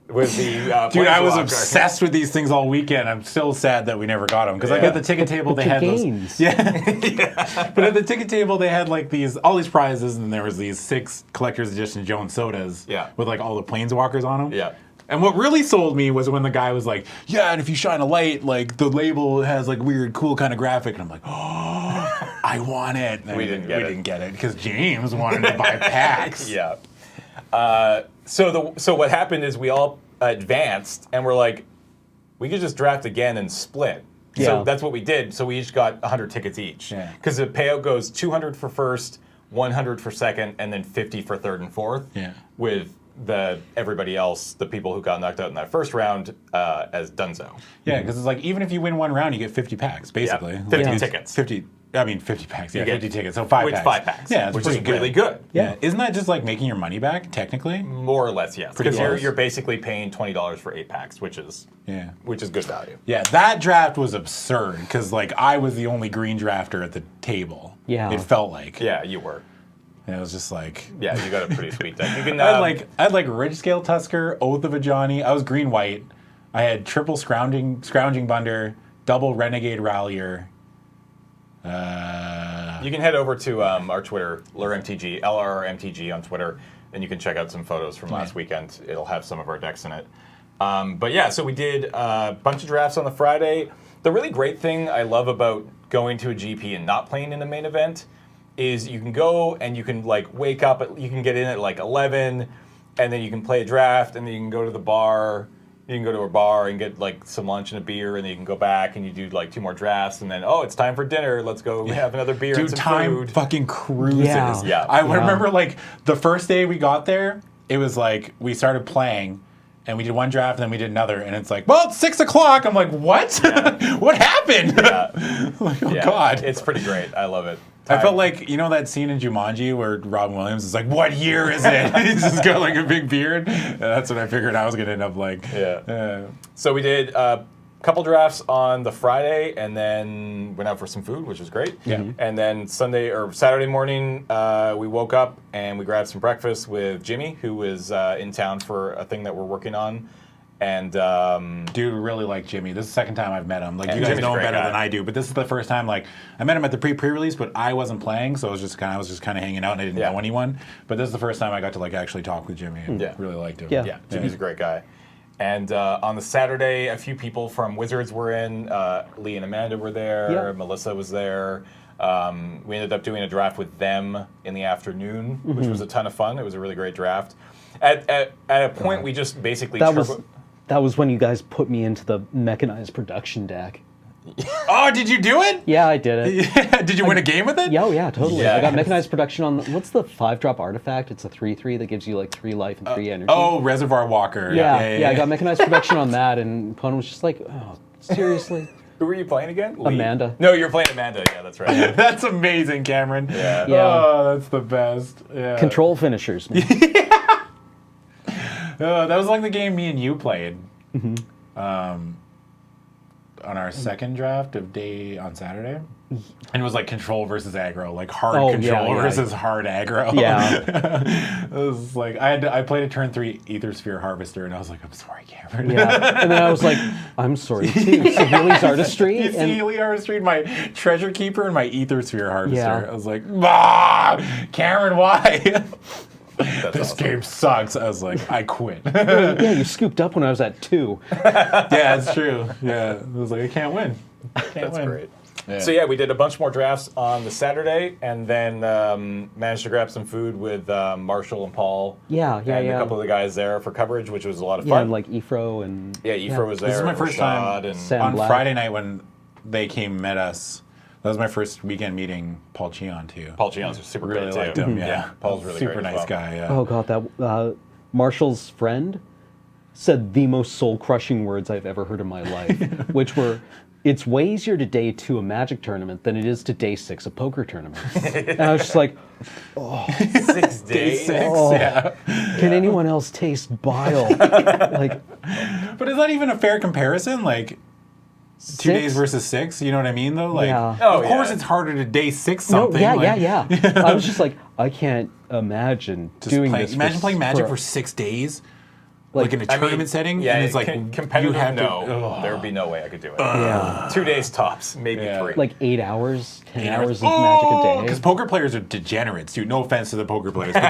With the dude, I was obsessed with these things all weekend. I'm still sad that we never got them because like at the ticket table they had those. Yeah. But at the ticket table they had like all these prizes, and there was these 6 collector's edition Jones sodas. Yeah. With like all the planeswalkers on them. Yeah. And what really sold me was when the guy was like, "Yeah, and if you shine a light, like the label has like weird, cool kind of graphic," and I'm like, "Oh, I want it." And we didn't get it because James wanted to buy packs. Yeah. So what happened is we all advanced and we're like, we could just draft again and split. Yeah. So that's what we did. So we each got 100 tickets each. Yeah. Because the payout goes 200 for first, 100 for second, and then 50 for third and fourth. Yeah. With everybody else, the people who got knocked out in that first round, as Dunzo. Yeah, because it's like even if you win one round, you get 50 packs basically. Yeah. Like, 50 it's tickets. 50 packs. Yeah, You get 50 tickets. So 5 packs. 5 packs. Yeah, which pretty is good. really good. Yeah. Isn't that just like making your money back technically? More or less, yes. Pretty Because close. you're basically paying $20 for 8 packs, which is good value. Yeah, that draft was absurd because like I was the only green drafter at the table. Yeah. It felt like. Yeah, you were. And it was just like. Yeah, you got a pretty sweet deck. You can. I had like Ridge Scale Tusker, Oath of a Johnny. I was green white. I had triple scrounging Bunder, double Renegade Rallier. You can head over to our Twitter, LRMTG on Twitter, and you can check out some photos from last weekend. It'll have some of our decks in it. But yeah, so we did a bunch of drafts on the Friday. The really great thing I love about going to a GP and not playing in the main event is you can go and you can like wake up, you can get in at like 11, and then you can play a draft, and then you can go to the bar. You can go to a bar and get like some lunch and a beer, and then you can go back and you do like 2 more drafts, and then it's time for dinner. Let's go have another beer and Dude, some time food. fucking cruises. Yeah. I remember like the first day we got there, it was like we started playing. And we did one draft, and then we did another, and it's like, well, it's 6 o'clock. I'm like, what? Yeah. What happened? Yeah. Like, oh God. It's pretty great. I love it. I felt like, you know that scene in Jumanji where Robin Williams is like, what year is it? He's just got like a big beard. And that's what I figured I was going to end up like. Yeah. So we did a couple drafts on the Friday, and then went out for some food, which was great. Yeah. And then Saturday morning, we woke up and we grabbed some breakfast with Jimmy, who was in town for a thing that we're working on. And dude, really like Jimmy. This is the second time I've met him. Like, you guys Jimmy's know a him great better guy. than I do, but this is the first time. Like, I met him at the pre-release, but I wasn't playing, so I was just kind of hanging out, and I didn't know anyone. But this is the first time I got to like actually talk with Jimmy, and really liked him. Yeah, Jimmy's a great guy. And on the Saturday, a few people from Wizards were in. Lee and Amanda were there. Yeah. Melissa was there. We ended up doing a draft with them in the afternoon, which was a ton of fun. It was a really great draft. At a point, we just basically That was when you guys put me into the mechanized production deck. Oh, did you do it? Yeah, I did it. Did you win a game with it? Yeah, totally. Yeah. I got mechanized production on what's the 5-drop artifact? It's a 3/3 that gives you like 3 life and 3 energy. Oh, Reservoir Walker. yeah. I got mechanized production on that, and opponent was just like, oh, seriously. Who were you playing again? Lee? Amanda. No, you're playing Amanda. Yeah, that's right. That's amazing, Cameron. Yeah. Oh, that's the best. Yeah. Control finishers, man. That was like the game me and you played. On our second draft of day on Saturday. And it was like control versus aggro, like hard control versus hard aggro. Yeah. It was like I played a turn 3 Aethersphere Harvester, and I was like, I'm sorry, Cameron. Yeah. And then I was like, I'm sorry too. Sahili's Artistry. You see Healy Artistry, my Treasure Keeper, and my Aethersphere Harvester. Yeah. I was like, Cameron, why? This game sucks. I was like, I quit. Yeah, you scooped up when I was at 2. Yeah, it's true. Yeah, I was like, I can't win. That's great. Yeah. So yeah, we did a bunch more drafts on the Saturday, and then managed to grab some food with Marshall and Paul. Yeah. And a couple of the guys there for coverage, which was a lot of Yeah, fun. and like Ifro and... Yeah, Ifra was there. This is my first time and Sam on Black. Friday night when they came met us. That was my first weekend meeting Paul Cheon too. Paul Cheon's super really great too. liked him. Yeah, Paul's really super great as nice well. guy. Yeah. Oh god, that Marshall's friend said the most soul-crushing words I've ever heard in my life, which were, it's way easier to day 2 a Magic tournament than it is to day 6 a poker tournament. And I was just like, 6 days. can anyone else taste bile? Like, But is that even a fair comparison? Like 2 days 6? versus 6? You know what I mean, though? Like, Yeah. Oh, of course yeah. it's harder to day 6 No, something. yeah, like, yeah. I was just like, I can't imagine Just doing play, this. imagine playing Magic for for 6 days, like in a tournament setting, Yeah, and it's like competitive. you have no, to. there would be no way I could do it. yeah, 2 days tops, maybe Yeah. 3. like 8 hours, 10 hours of Magic a day. Because poker players are degenerates, dude. No offense to the poker players, but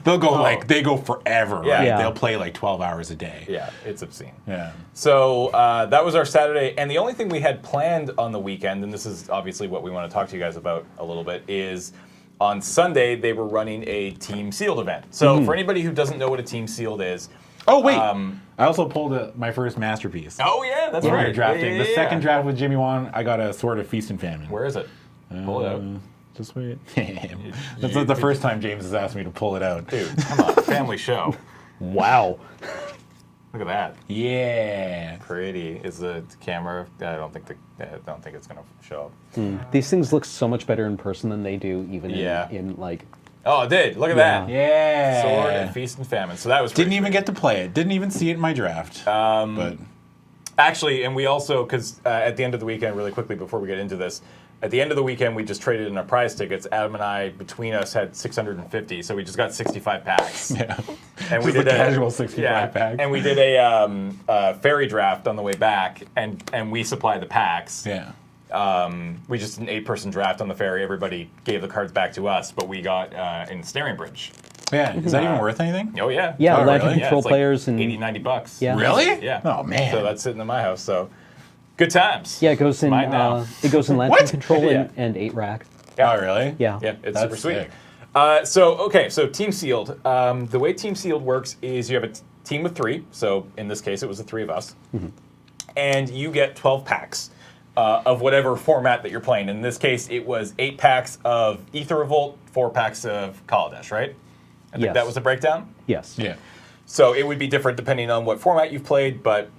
they'll go like they go forever. Yeah. Right? Yeah. They'll play like 12 hours a day. yeah, it's obscene. Yeah. So that was our Saturday, and the only thing we had planned on the weekend, and this is obviously what we want to talk to you guys about a little bit, is on Sunday they were running a Team Sealed event. So for anybody who doesn't know what a Team Sealed is, Oh wait, I also pulled my first masterpiece. oh yeah, that's When we right. were drafting. Yeah, The second draft with Jimmy Wan, I got a Sword of Feast and Famine. Where is it? Pull it out. Just wait. That's the first time James has asked me to pull it out. Dude, come on, family show. Wow. Look at that. Yeah. Pretty. Is the camera? I don't think it's gonna show up. These things look so much better in person than they do even Yeah. in like. Oh, it did. Look at that. Yeah. Sword and Feast and Famine. So that was Didn't pretty even sweet. get to play it. Didn't even see it in my draft. But Actually, and we also, because at the end of the weekend, really quickly before we get into this, at the end of the weekend, we just traded in our prize tickets. Adam and I, between us, had 650, so we just got 65 packs. yeah. And we Just did a casual 65 pack. And we did a ferry draft on the way back, and we supplied the packs. Yeah. We just did an 8-person draft on the ferry. Everybody gave the cards back to us, but we got in Staring Bridge. Yeah. Is that even worth anything? Oh yeah. Yeah, Oh, Legend really? Control it's like players and 80, $90. Yeah. Really? Yeah. Oh man. So that's sitting in my house. So good times. yeah, it goes in Mine now. Legend What? Control Yeah. and 8 rack. Oh really? Yeah. Yeah, it's That's super sweet. sick. So Team Sealed. The way Team Sealed works is you have a team of 3. So in this case, it was the 3 of us, and you get 12 packs of whatever format that you're playing. In this case, it was 8 packs of Aether Revolt, 4 packs of Kaladesh, right? I think Yes. that was the breakdown. Yes. Yeah. So it would be different depending on what format you've played, but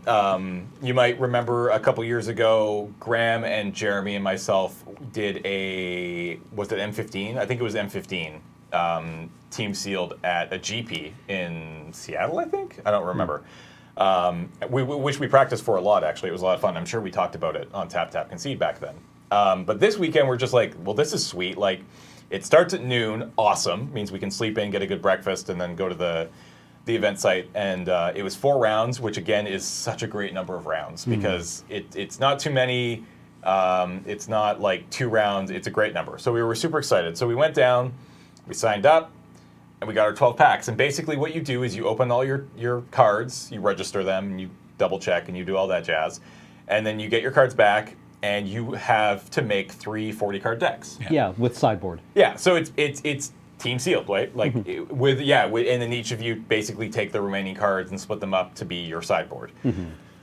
you might remember a couple years ago, Graham and Jeremy and myself did was it M15? I think it was M15, Team Sealed at a GP in Seattle, I think? I don't remember. Which we practiced for a lot, actually. It was a lot of fun. I'm sure we talked about it on Tap Tap Concede back then. But this weekend, we're just like, well, this is sweet. Like, it starts at noon. Awesome. Means we can sleep in, get a good breakfast, and then go to the event site. And it was 4 rounds, which, again, is such a great number of rounds because it's not too many. It's not like 2 rounds. It's a great number. So we were super excited. So we went down, we signed up, and we got our 12 packs. And basically what you do is you open all your cards, you register them, and you double check, and you do all that jazz. And then you get your cards back, and you have to make 3 40-card decks. Yeah, with sideboard. Yeah, so it's Team Sealed, right? Like and then each of you basically take the remaining cards and split them up to be your sideboard.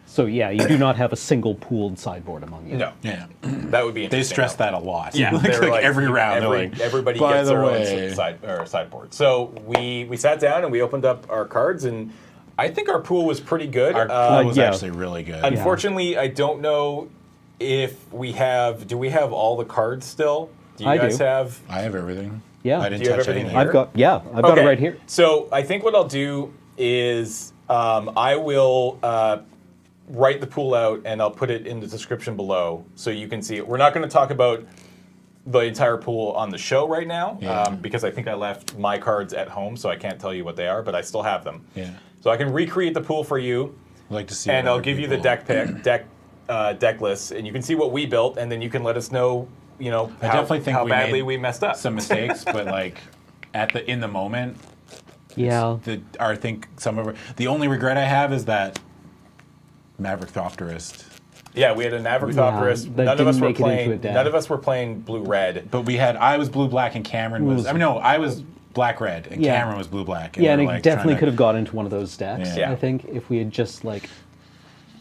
So yeah, you do not have a single pooled sideboard among you. No, Yeah. that would be They interesting. stress though. that a lot. Yeah, like, they're like, every round. They're like, everybody by gets the their way. own sideboard. So we sat down and we opened up our cards, and I think our pool was pretty good. Our pool was yeah. actually really good. Unfortunately, I don't know if we have. Do we have all the cards still? Do you I guys do. have? I have everything. Yeah. I didn't Do you have touch everything anything. here? I've got it right here. So I think what I'll do is I will write the pool out and I'll put it in the description below so you can see it. We're not going to talk about the entire pool on the show right now because I think I left my cards at home, so I can't tell you what they are, but I still have them. Yeah. So I can recreate the pool for you, I'd like to see. and what I'll other give you the people- deck lists, and you can see what we built, and then you can let us know, I definitely think how we badly made we messed up. some mistakes, but like in the moment, Yeah. I think some of the only regret I have is that Maverick Thopterist. Yeah, we had a Navigatorist. that None of us didn't were make it into a playing. deck. None of us were playing blue-red. But I was blue black and Cameron was. I mean, no, I was black red and Yeah. Cameron was blue black. Yeah, and we it were, like, definitely trying could have got into one of those decks. Yeah. I think if we had just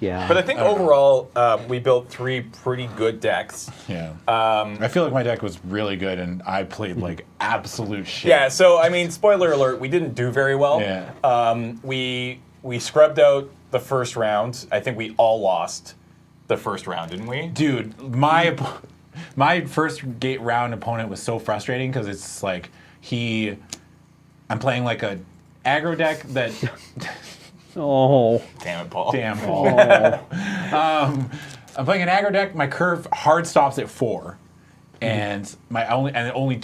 yeah. But I think overall, we built 3 pretty good decks. Yeah. I feel like my deck was really good, and I played like absolute shit. Yeah, so I mean, spoiler alert, we didn't do very well. Yeah. We scrubbed out the first round. I think we all lost the first round, didn't we? Dude, my first round opponent was so frustrating because it's like I'm playing like a aggro deck that. Oh. Damn it, Paul. Damn. I'm playing an aggro deck. My curve hard stops at 4, and I only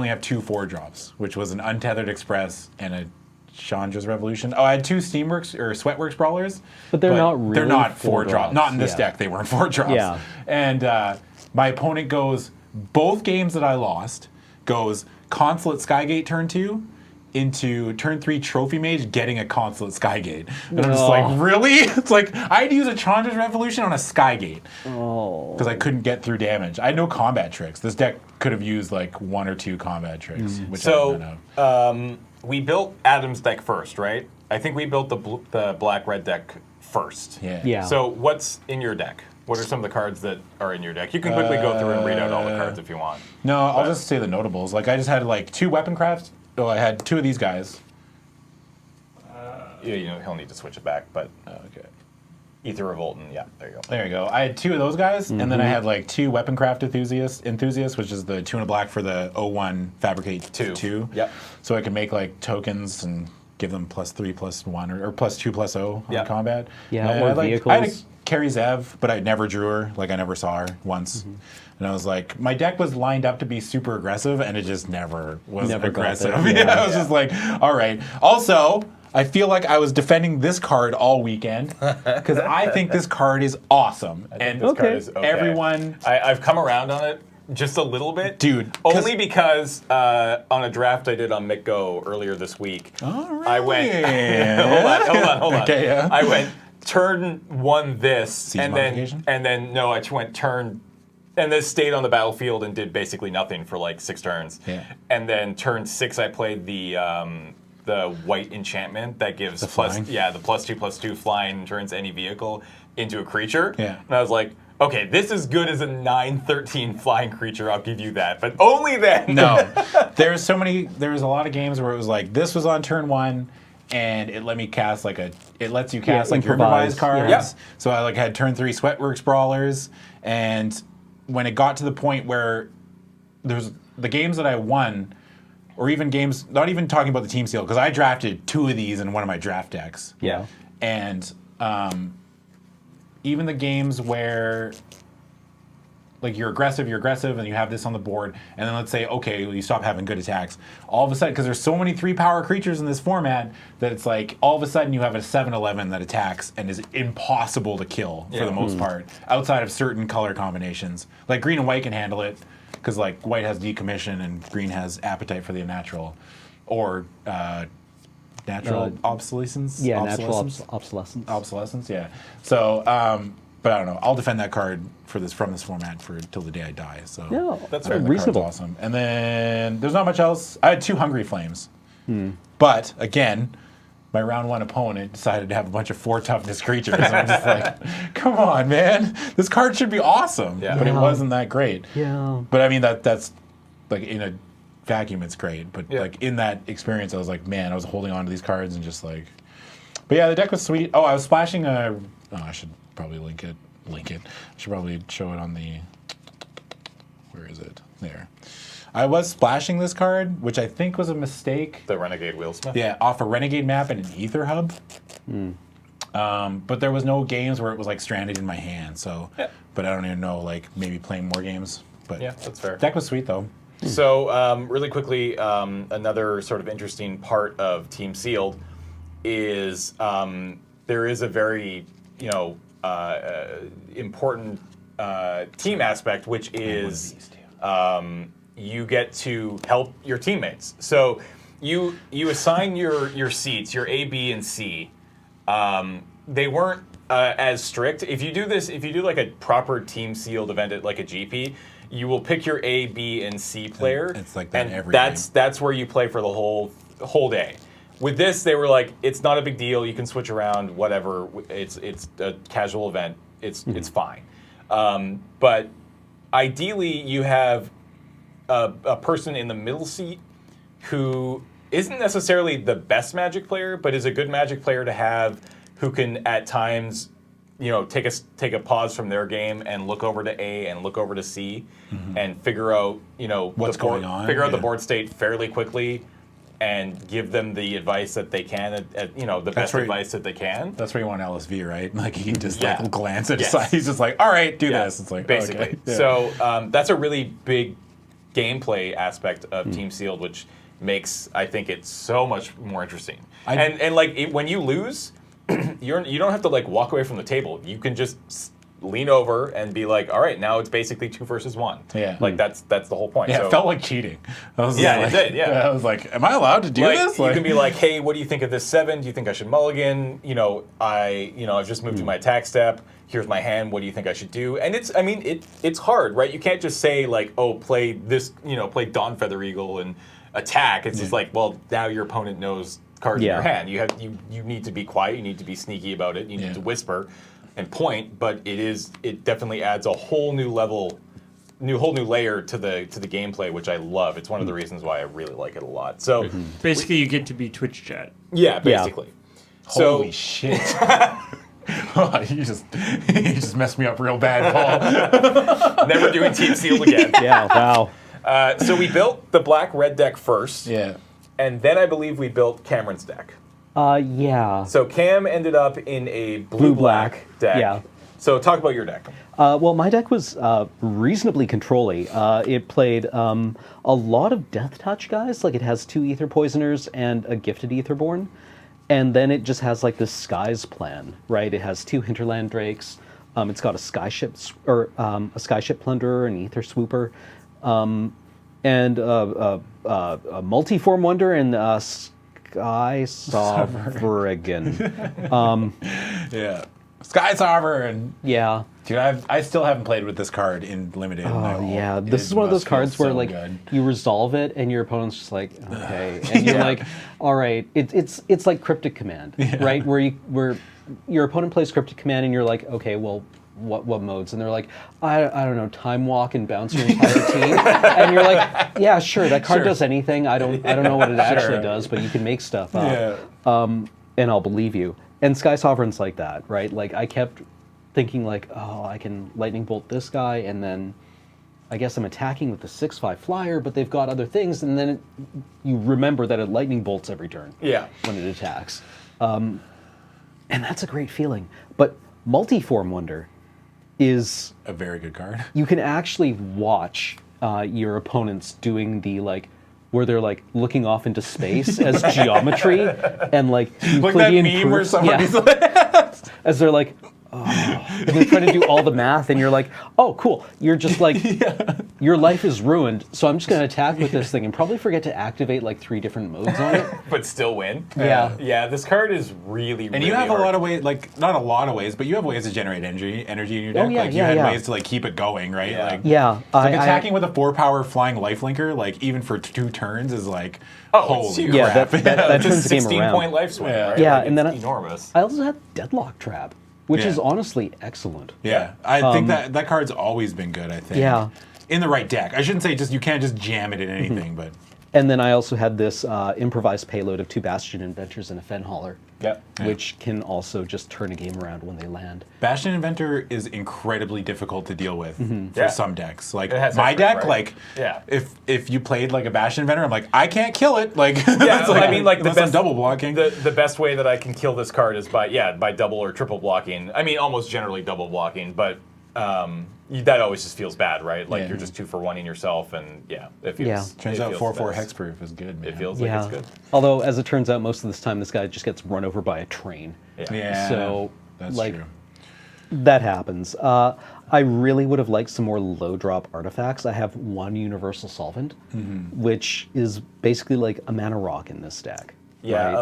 have 2 4-drops, which was an Untethered Express and a Chandra's Revolution. Oh, I had 2 Steamworks or Sweatworks Brawlers, But they're not really they're not 4 4-drop. Not in this yeah. deck. They weren't 4-drops. Yeah. And my opponent goes both games that I lost goes Consulate Skygate turn 2. Into turn 3 Trophy Mage getting a Consulate Skygate. And I'm just like, really? It's like, I had to use a Chandra's Revolution on a Skygate. Oh. Because I couldn't get through damage. I had no combat tricks. This deck could have used like 1 or 2 combat tricks. Which I don't know. We built Adam's deck first, right? I think we built the black-red deck first. Yeah. So what's in your deck? What are some of the cards that are in your deck? You can quickly go through and read out all the cards if you want. No, I'll just say the notables. Like, I just had like 2 weapon crafts. Oh, I had 2 of these guys. Yeah, he'll need to switch it back, but Okay. Ether Revolt, and yeah, there you go. There you go. I had 2 of those guys, and then I had like 2 weapon craft enthusiasts, which is the 2 and a black for the 01 Fabricate 2. Yep. So I can make like tokens and give them +3/+1 or +2/+0 on Yep. combat. Yeah, And or I had vehicles. to carry Zev, but I never drew her. Like I never saw her once. And I was like, my deck was lined up to be super aggressive, and it just never was Never got aggressive. there, yeah. I was just like, all right. Also, I feel like I was defending this card all weekend because I think this card is awesome. And This card is okay. everyone, I've come around on it just a little bit. Dude, 'cause- Only because on a draft I did on McGo earlier this week, I went, hold on. Okay, yeah. I went turn 1 this, Siege and modification? then no, I just went turn, and then stayed on the battlefield and did basically nothing for like 6 turns. Yeah. And then turn 6 I played the white enchantment that gives the flying? the +2/+2 flying and turns any vehicle into a creature. Yeah. And I was like, okay, this is good as a 9/13 flying creature, I'll give you that. But only then. No. There was a lot of games where it was like, this was on turn 1, and it let me cast it lets you cast like your improvise, improvised cards. yeah. So I like had turn 3 Sweatworks Brawlers, and when it got to the point where there's the games that I won, or even games, not even talking about the team seal, because I drafted 2 of these in one of my draft decks. Yeah. And even the games where like you're aggressive, and you have this on the board, and then let's say, okay, you stop having good attacks. All of a sudden, because there's so many 3-power creatures in this format, that it's like, all of a sudden you have a 7/11 that attacks and is impossible to kill for the most part, outside of certain color combinations. Like green and white can handle it, because like white has decommission and green has appetite for the unnatural. Or natural obsolescence? Yeah, Obsolescence? natural obsolescence. Obsolescence, yeah. So, but I don't know. I'll defend that card from this format till the day I die. So No, That's I think the reasonable. card's awesome. And then there's not much else. I had 2 Hungry Flames, but again, my round 1 opponent decided to have a bunch of 4 toughness creatures. And I'm just like, come on, man, this card should be awesome, Yeah. but it Yeah. wasn't that great. Yeah. But I mean that's like in a vacuum, it's great. But Yeah. like in that experience, I was like, man, I was holding on to these cards and just like. But yeah, the deck was sweet. Oh, I was splashing a. Oh, I should probably link it. I should probably show it on the. Where is it? There. I was splashing this card, which I think was a mistake. The Renegade Wheelsmith. Yeah, off a Renegade map and an Ether Hub. But there was no games where it was like stranded in my hand. So, Yeah. but I don't even know. Like maybe playing more games. But Yeah, that's fair. deck was sweet though. So, really quickly, another sort of interesting part of Team Sealed is there is a very, important team aspect, which is you get to help your teammates. So you assign your seats, your A, B, and C. They weren't as strict. If you do like a proper Team Sealed event at like a GP, you will pick your A, B, and C player. It's like that and every that's where you play for the whole day. With this, they were like, it's not a big deal. You can switch around, whatever. It's a casual event. It's fine. But ideally, you have a person in the middle seat who isn't necessarily the best Magic player, but is a good Magic player to have, who can at times take a pause from their game and look over to A and look over to C and figure out what's going on. Figure out the board state fairly quickly and give them the advice that they can, the best advice that they can. That's where you want LSV, right? Like he can just like glance at his side. He's just like, all right, do this. It's like basically. Okay. Yeah. So that's a really big gameplay aspect of Team Sealed, which makes I think it so much more interesting. When you lose, you don't have to like walk away from the table. You can just lean over and be like, all right, now it's basically 2 versus 1. Yeah. Like that's the whole point. Yeah, So, it felt like cheating. it did. Yeah. I was like, am I allowed to do this? You can be like, hey, what do you think of this 7? Do you think I should mulligan? I've just moved to my attack step. Here's my hand. What do you think I should do? And it's hard, right? You can't just say like, oh, play this, play Dawn Feather Eagle and attack. It's just like, well, now your opponent knows cards in your hand. You need to be quiet. You need to be sneaky about it. You need to whisper and point, but it definitely adds a whole new layer to the gameplay, which I love. It's one of the reasons why I really like it a lot. So basically, you get to be Twitch chat. Yeah, basically. So, holy shit! you just messed me up real bad, Paul. Never doing Team Sealed again. Yeah, wow. So we built the black-red deck first. Yeah. And then I believe we built Cameron's deck. Yeah. So Cam ended up in a blue-black deck. Yeah. So talk about your deck. Well, my deck was reasonably control-y. It played a lot of Death Touch guys. Like it has 2 Ether Poisoners and a Gifted Etherborn. And then it just has like this Skies plan, right? It has 2 Hinterland Drakes. It's got a a Skyship Plunderer, an Ether Swooper, and a Multiform Wonder and Sky Sovereign. Yeah. Sky Sovereign. Yeah. Dude, I still haven't played with this card in Limited. Oh, yeah. This is one of those cards where, like, you resolve it and your opponent's just like, okay. And you're like, all right. It's like Cryptic Command, right? Where your opponent plays Cryptic Command and you're like, okay, well, what modes? And they're like, I don't know, Time Walk and bounce your entire team. And you're like, yeah, sure, that card does anything. I don't know what it actually does, but you can make stuff up. And I'll believe you. And Sky Sovereign's like that, right? Like I kept thinking like, oh, I can lightning bolt this guy, and then I guess I'm attacking with the 6/5 flyer, but they've got other things, and then you remember that it lightning bolts every turn when it attacks. And that's a great feeling. But Multiform Wonder is a very good card. You can actually watch your opponents doing the like where they're like looking off into space as geometry and like Euclidean that meme where somebody's as they're like, oh, and they're trying to do all the math, and you're like, oh, cool. You're just like, your life is ruined, so I'm just going to attack with this thing and probably forget to activate like 3 different modes on it. But still win. Yeah. Yeah, this card is really, and you have hard. a lot of ways, like, not a lot of ways, but you have ways to generate energy in your deck. You had ways to like keep it going, right? Yeah. Like, attacking with a 4-power flying lifelinker, like, even for 2 turns is like, holy crap. That turns the game around. 16-point life swing, right? Yeah, like, and then enormous. I also had Deadlock Trap, which is honestly excellent. Yeah, I think that card's always been good, I think. Yeah. In the right deck. I shouldn't say you can't just jam it in anything, but... And then I also had this improvised payload of 2 Bastion Inventors and a Fen Hauler, which can also just turn a game around when they land. Bastion Inventor is incredibly difficult to deal with for some decks. Like my deck, if you played like a Bastion Inventor, I'm like, I can't kill it. Like, I mean, like the best double blocking. The best way that I can kill this card is by double or triple blocking. I mean, almost generally double blocking, but that always just feels bad, right? Like you're just 2 for 1-ing yourself, and it feels. Turns out 4/4 hexproof is good, man. It feels like it's good. Although, as it turns out, most of this time, this guy just gets run over by a train. Yeah. So that's true. That happens. I really would have liked some more low drop artifacts. I have 1 Universal Solvent, which is basically like a mana rock in this deck. Yeah, right?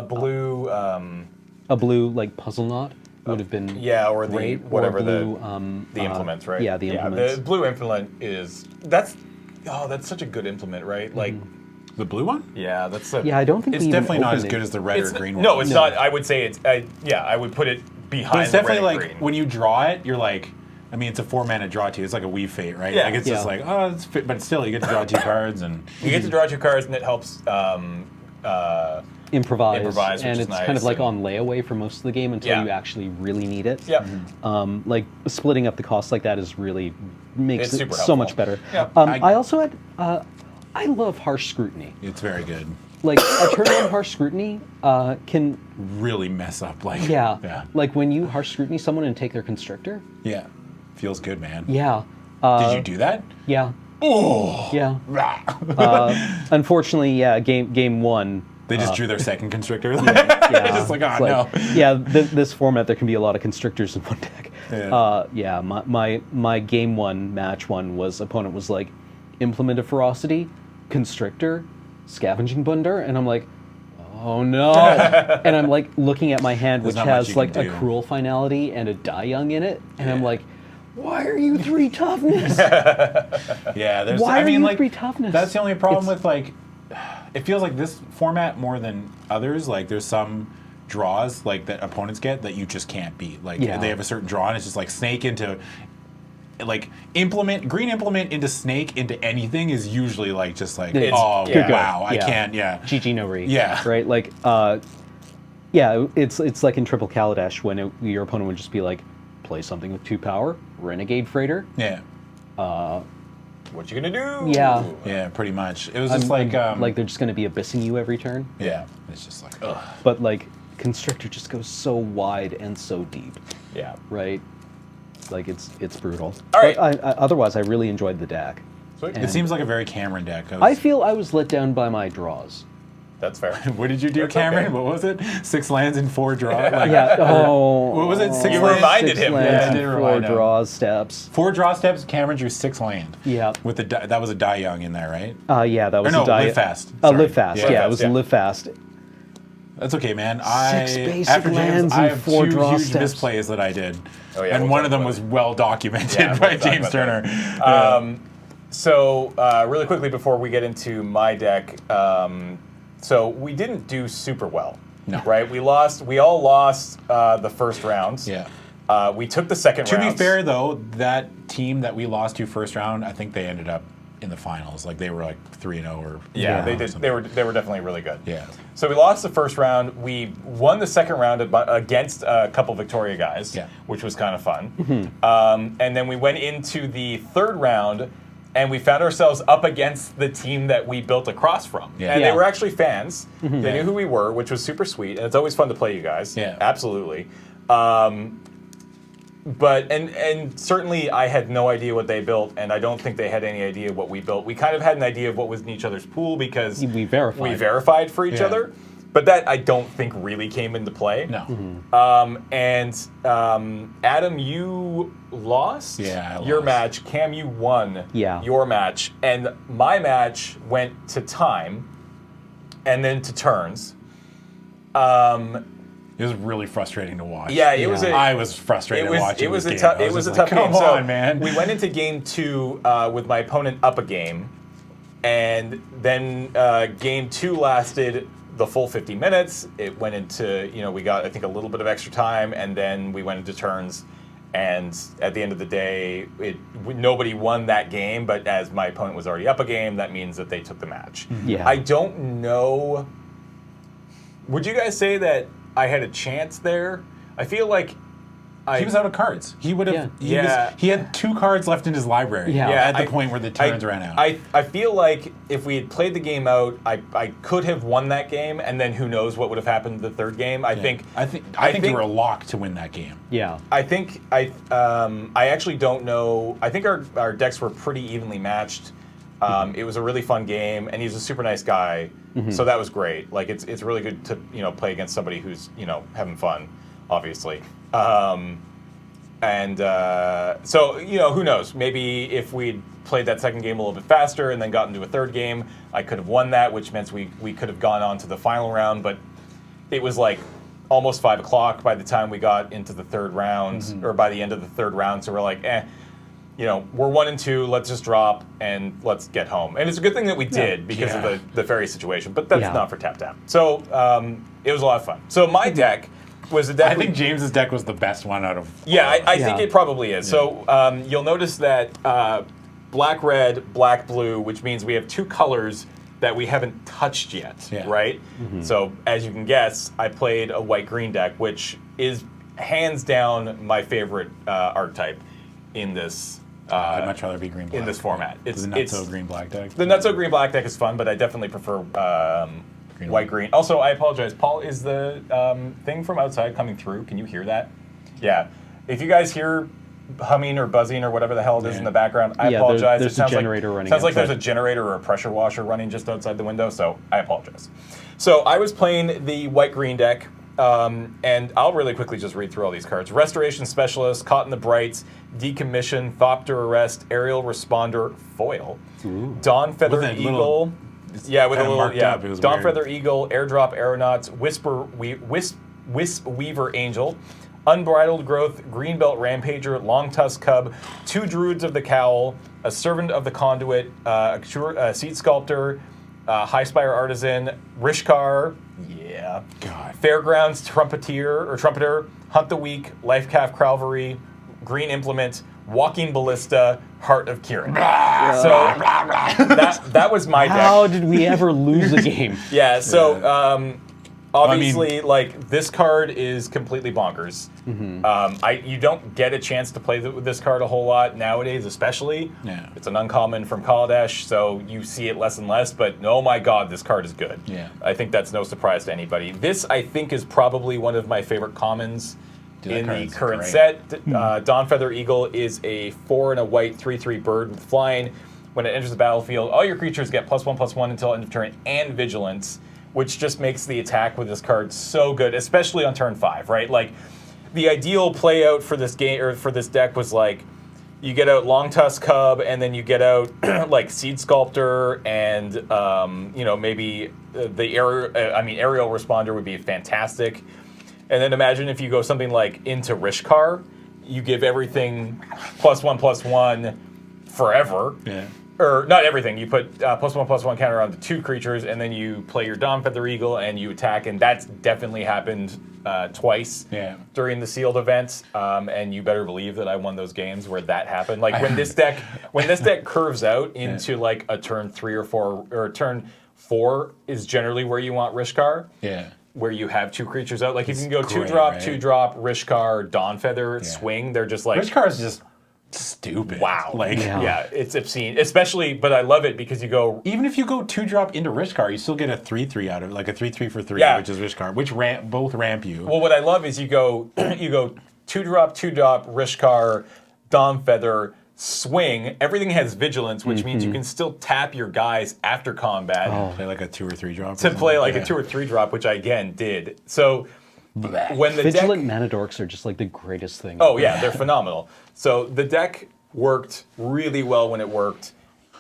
a blue like Puzzle Knot would have been or great, whatever or blue, the implements, right? Yeah, the implements. The blue implement is that's such a good implement, right? Like the blue one? Yeah, that's I don't think it's definitely not as good as the red or green one. No, it's not. I would say it's I would put it behind. But it's definitely the red like and green. when you draw it, you're like, I mean, it's a 4-mana draw 2. It's like a Weave Fate, right? Yeah. Like it's just like, but still, you get to draw 2 cards, and you get to draw 2 cards, and it helps. improvise, which and is it's kind nice, of like and- on layaway for most of the game until Yeah. you actually really need it. Yep. Like splitting up the costs like that is really makes It's it super so much helpful. better. Yep. I also had I love harsh scrutiny. It's very good. Like a turn on harsh scrutiny can Really mess up, like yeah. Like when you harsh scrutiny someone and take their constrictor. yeah. Feels good, man. Yeah. Did you do that? Yeah. Oh, Yeah. Unfortunately, yeah. Game one. they just drew their second constrictor. Yeah, just like, it's oh no. Yeah, this format there can be a lot of constrictors in one deck. Yeah. My game one, match one was opponent was like, implement of ferocity, constrictor, scavenging bunder, and I'm like, oh no. And I'm like looking at my hand, There's which not much has you like can a do. cruel finality and a die young in it, and I'm Yeah. like, why are you 3 toughness? Yeah, there's. Why I are mean, you like 3 toughness? that's the only problem It's- with like. It feels like this format more than others. Like there's some draws like that opponents get that you just can't beat. Like Yeah. they have a certain draw and it's just like snake into. Like green implement into snake into anything is usually like just like It's oh good. wow I Yeah. can't GG no re. Yeah. Right? Like, yeah, it's like in Triple Kaladesh when your opponent would just be like, play something with 2 power, Renegade Freighter. yeah What you gonna do? Yeah. yeah pretty much it was just like they're just going to be abyssing you every turn. yeah it's just like ugh. But like, Constrictor just goes so wide and so deep, Yeah. right? Like it's brutal. All right. But otherwise, I really enjoyed the deck. Sweet. It seems like a very Cameron deck. I feel I was let down by my draws. That's fair. What did you do, That's Cameron? okay. What was it? 6 lands and 4 draw. Like, Yeah. Oh. What was it? 6 You lands? reminded him. Lands Yeah, I and did 4 remind him. draws steps. 4 draw steps. Cameron drew 6 land. Yeah. With the that was a die young in there, right? Yeah, that was no, a die. live fast. Oh, Sorry. live fast. Yeah, Yeah, live it was fast, yeah. live fast. That's okay, man. 6 basic after James, lands I and have 4 2 draw huge steps. misplays that I did, Oh, yeah, and we'll one talk of them about was well documented Yeah, we'll by talk James about Turner. that. So really quickly before we get into my deck, so we didn't do super well. No. Right? We all lost the first round. Yeah. We took the second To round. be fair, though, that team that we lost to first round, I think they ended up in the finals. Like they were like 3-0 or Yeah, they 4-0 or did. something. They were definitely really good. Yeah. So we lost the first round. We won the second round against a couple Victoria guys, Yeah. which was kind of fun. And then we went into the third round, and we found ourselves up against the team that we built across from. Yeah. And Yeah. they were actually fans. They knew who we were, which was super sweet. And it's always fun to play you guys. Yeah. Absolutely. But and certainly I had no idea what they built, and I don't think they had any idea what we built. We kind of had an idea of what was in each other's pool because We verified. we verified for each Yeah. other, but that I don't think really came into play. No. Adam, you lost Yeah, I your lost. match. Cam, you won Yeah. your match, and my match went to time, and then to turns. It was really frustrating to watch. Yeah, it was. I was frustrated watching It was this a game. tough. I It was a just tough like, game. Come So on, man. we went into game 2 with my opponent up a game, and then game 2 lasted the full 50 minutes. It went into we got I think a little bit of extra time, and then we went into turns. And at the end of the day, nobody won that game. But as my opponent was already up a game, that means that they took the match. Yeah. I don't know. Would you guys say that I had a chance there? I feel like He was out of cards. He would have. Yeah. He had 2 cards left in his library. Yeah. At the point where the turns ran out. I feel like if we had played the game out, I could have won that game, and then who knows what would have happened to the third game. I think you were locked to win that game. Yeah. I actually don't know. I think our decks were pretty evenly matched. It was a really fun game, and he's a super nice guy, so that was great. Like it's really good to play against somebody who's having fun, obviously. So who knows? Maybe if we'd played that second game a little bit faster and then got into a third game, I could have won that, which meant we could have gone on to the final round. But it was like almost 5 o'clock by the time we got into the third round, or by the end of the third round. So we're like, we're 1 and 2. Let's just drop and let's get home. And it's a good thing that we did because of the ferry situation. But that's not for tap tap. So it was a lot of fun. So my deck was a deck. I think James's deck was the best one out of. Yeah, I think Yeah. it probably is. So you'll notice that black, red, black, blue, which means we have 2 colors that we haven't touched yet, Yeah. right? So as you can guess, I played a white-green deck, which is hands down my favorite archetype in this. I'd much rather be green black. In this format. It's the Nutso green black deck. The Nutso green black deck is fun, but I definitely prefer white green. Also, I apologize. Paul, is the thing from outside coming through? Can you hear that? Yeah. If you guys hear humming or buzzing or whatever the hell it is in the background, I apologize. There's a generator running. Sounds like outside. there's a generator or a pressure washer running just outside the window, so I apologize. So I was playing the white-green deck, and I'll really quickly just read through all these cards. Restoration Specialist, Caught in the Brights, Decommission, Thopter Arrest, Aerial Responder, Foil, Dawn Feather With a Eagle. little- Yeah, with a kinda little, marked up, it was Dawn weird. Feather Eagle, Airdrop Aeronauts, Wisp Weaver Angel, Unbridled Growth, Greenbelt Rampager, Long Tusk Cub, 2 Druids of the Cowl, a Servant of the Conduit, a Seed Sculptor, High Spire Artisan, Rishkar, yeah, God. Fairgrounds Trumpeter, Hunt the Weak, Life Calf Cavalry, Green Implement, Walking Ballista, Heart of Kirin. So that was my deck. How did we ever lose a game? Yeah, so obviously, like, this card is completely bonkers. You don't get a chance to play with this card a whole lot nowadays, especially. Yeah. It's an uncommon from Kaladesh, so you see it less and less, but oh my god, this card is good. Yeah. I think that's no surprise to anybody. This, I think, is probably one of my favorite commons Dude, that in the card's current great. set. Dawn Feather Eagle is a 4 and a white 3/3 bird with flying. When it enters the battlefield, all your creatures get +1/+1 until end of turn and vigilance, which just makes the attack with this card so good, especially on turn 5, right? Like, the ideal play out for this game or for this deck was like, you get out Long Tusk Cub, and then you get out like Seed Sculptor, and maybe the Aerial Responder would be fantastic. And then imagine if you go something like into Rishkar, you give everything +1/+1 forever. Yeah. Or not everything. You put +1/+1 counter on the 2 creatures, and then you play your Dawn Feather Eagle and you attack. And that's definitely happened twice during the sealed events. And you better believe that I won those games where that happened. Like when this deck curves out into like a turn 3 or 4, or turn 4 is generally where you want Rishkar. Yeah. Where you have 2 creatures out. Like if you can go great, 2-drop, right? 2-drop, Rishkar, Dawn Feather, swing. They're just like Rishkar is just stupid. wow. Like, Yeah, it's obscene. Especially, but I love it because you go. even if you go 2-drop into Rishkar, you still get a 3/3 out of it, like a 3/3 for 3, Yeah. which is Rishkar, which both ramp you. Well, what I love is you go 2-drop, 2-drop, Rishkar, Dawn Feather, swing. Everything has vigilance, which means you can still tap your guys after combat Play like a 2 or 3 drop. to play like a 2 or 3 drop, which I again did. So when the Vigilant deck, mana dorks are just like the greatest thing. oh yeah, they're phenomenal. So the deck worked really well when it worked.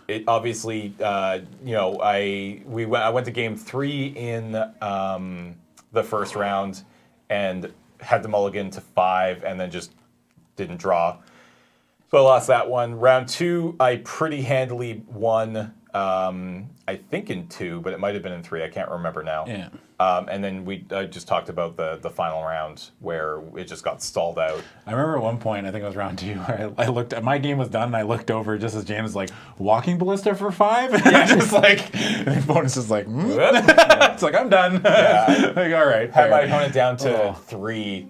It obviously, I went to game 3 in the first round and had the mulligan to 5, and then just didn't draw. So I lost that one. Round 2, I pretty handily won. I think in 2, but it might have been in 3. I can't remember now. Yeah. And then I just talked about the final round where it just got stalled out. I remember at one point, I think it was round 2, where I looked, my game was done, and I looked over just as James was like, Walking Ballista for 5? And I just like, and the opponent's just like, It's like, I'm done. Yeah. Like, all right. Had my fair. opponent down to 3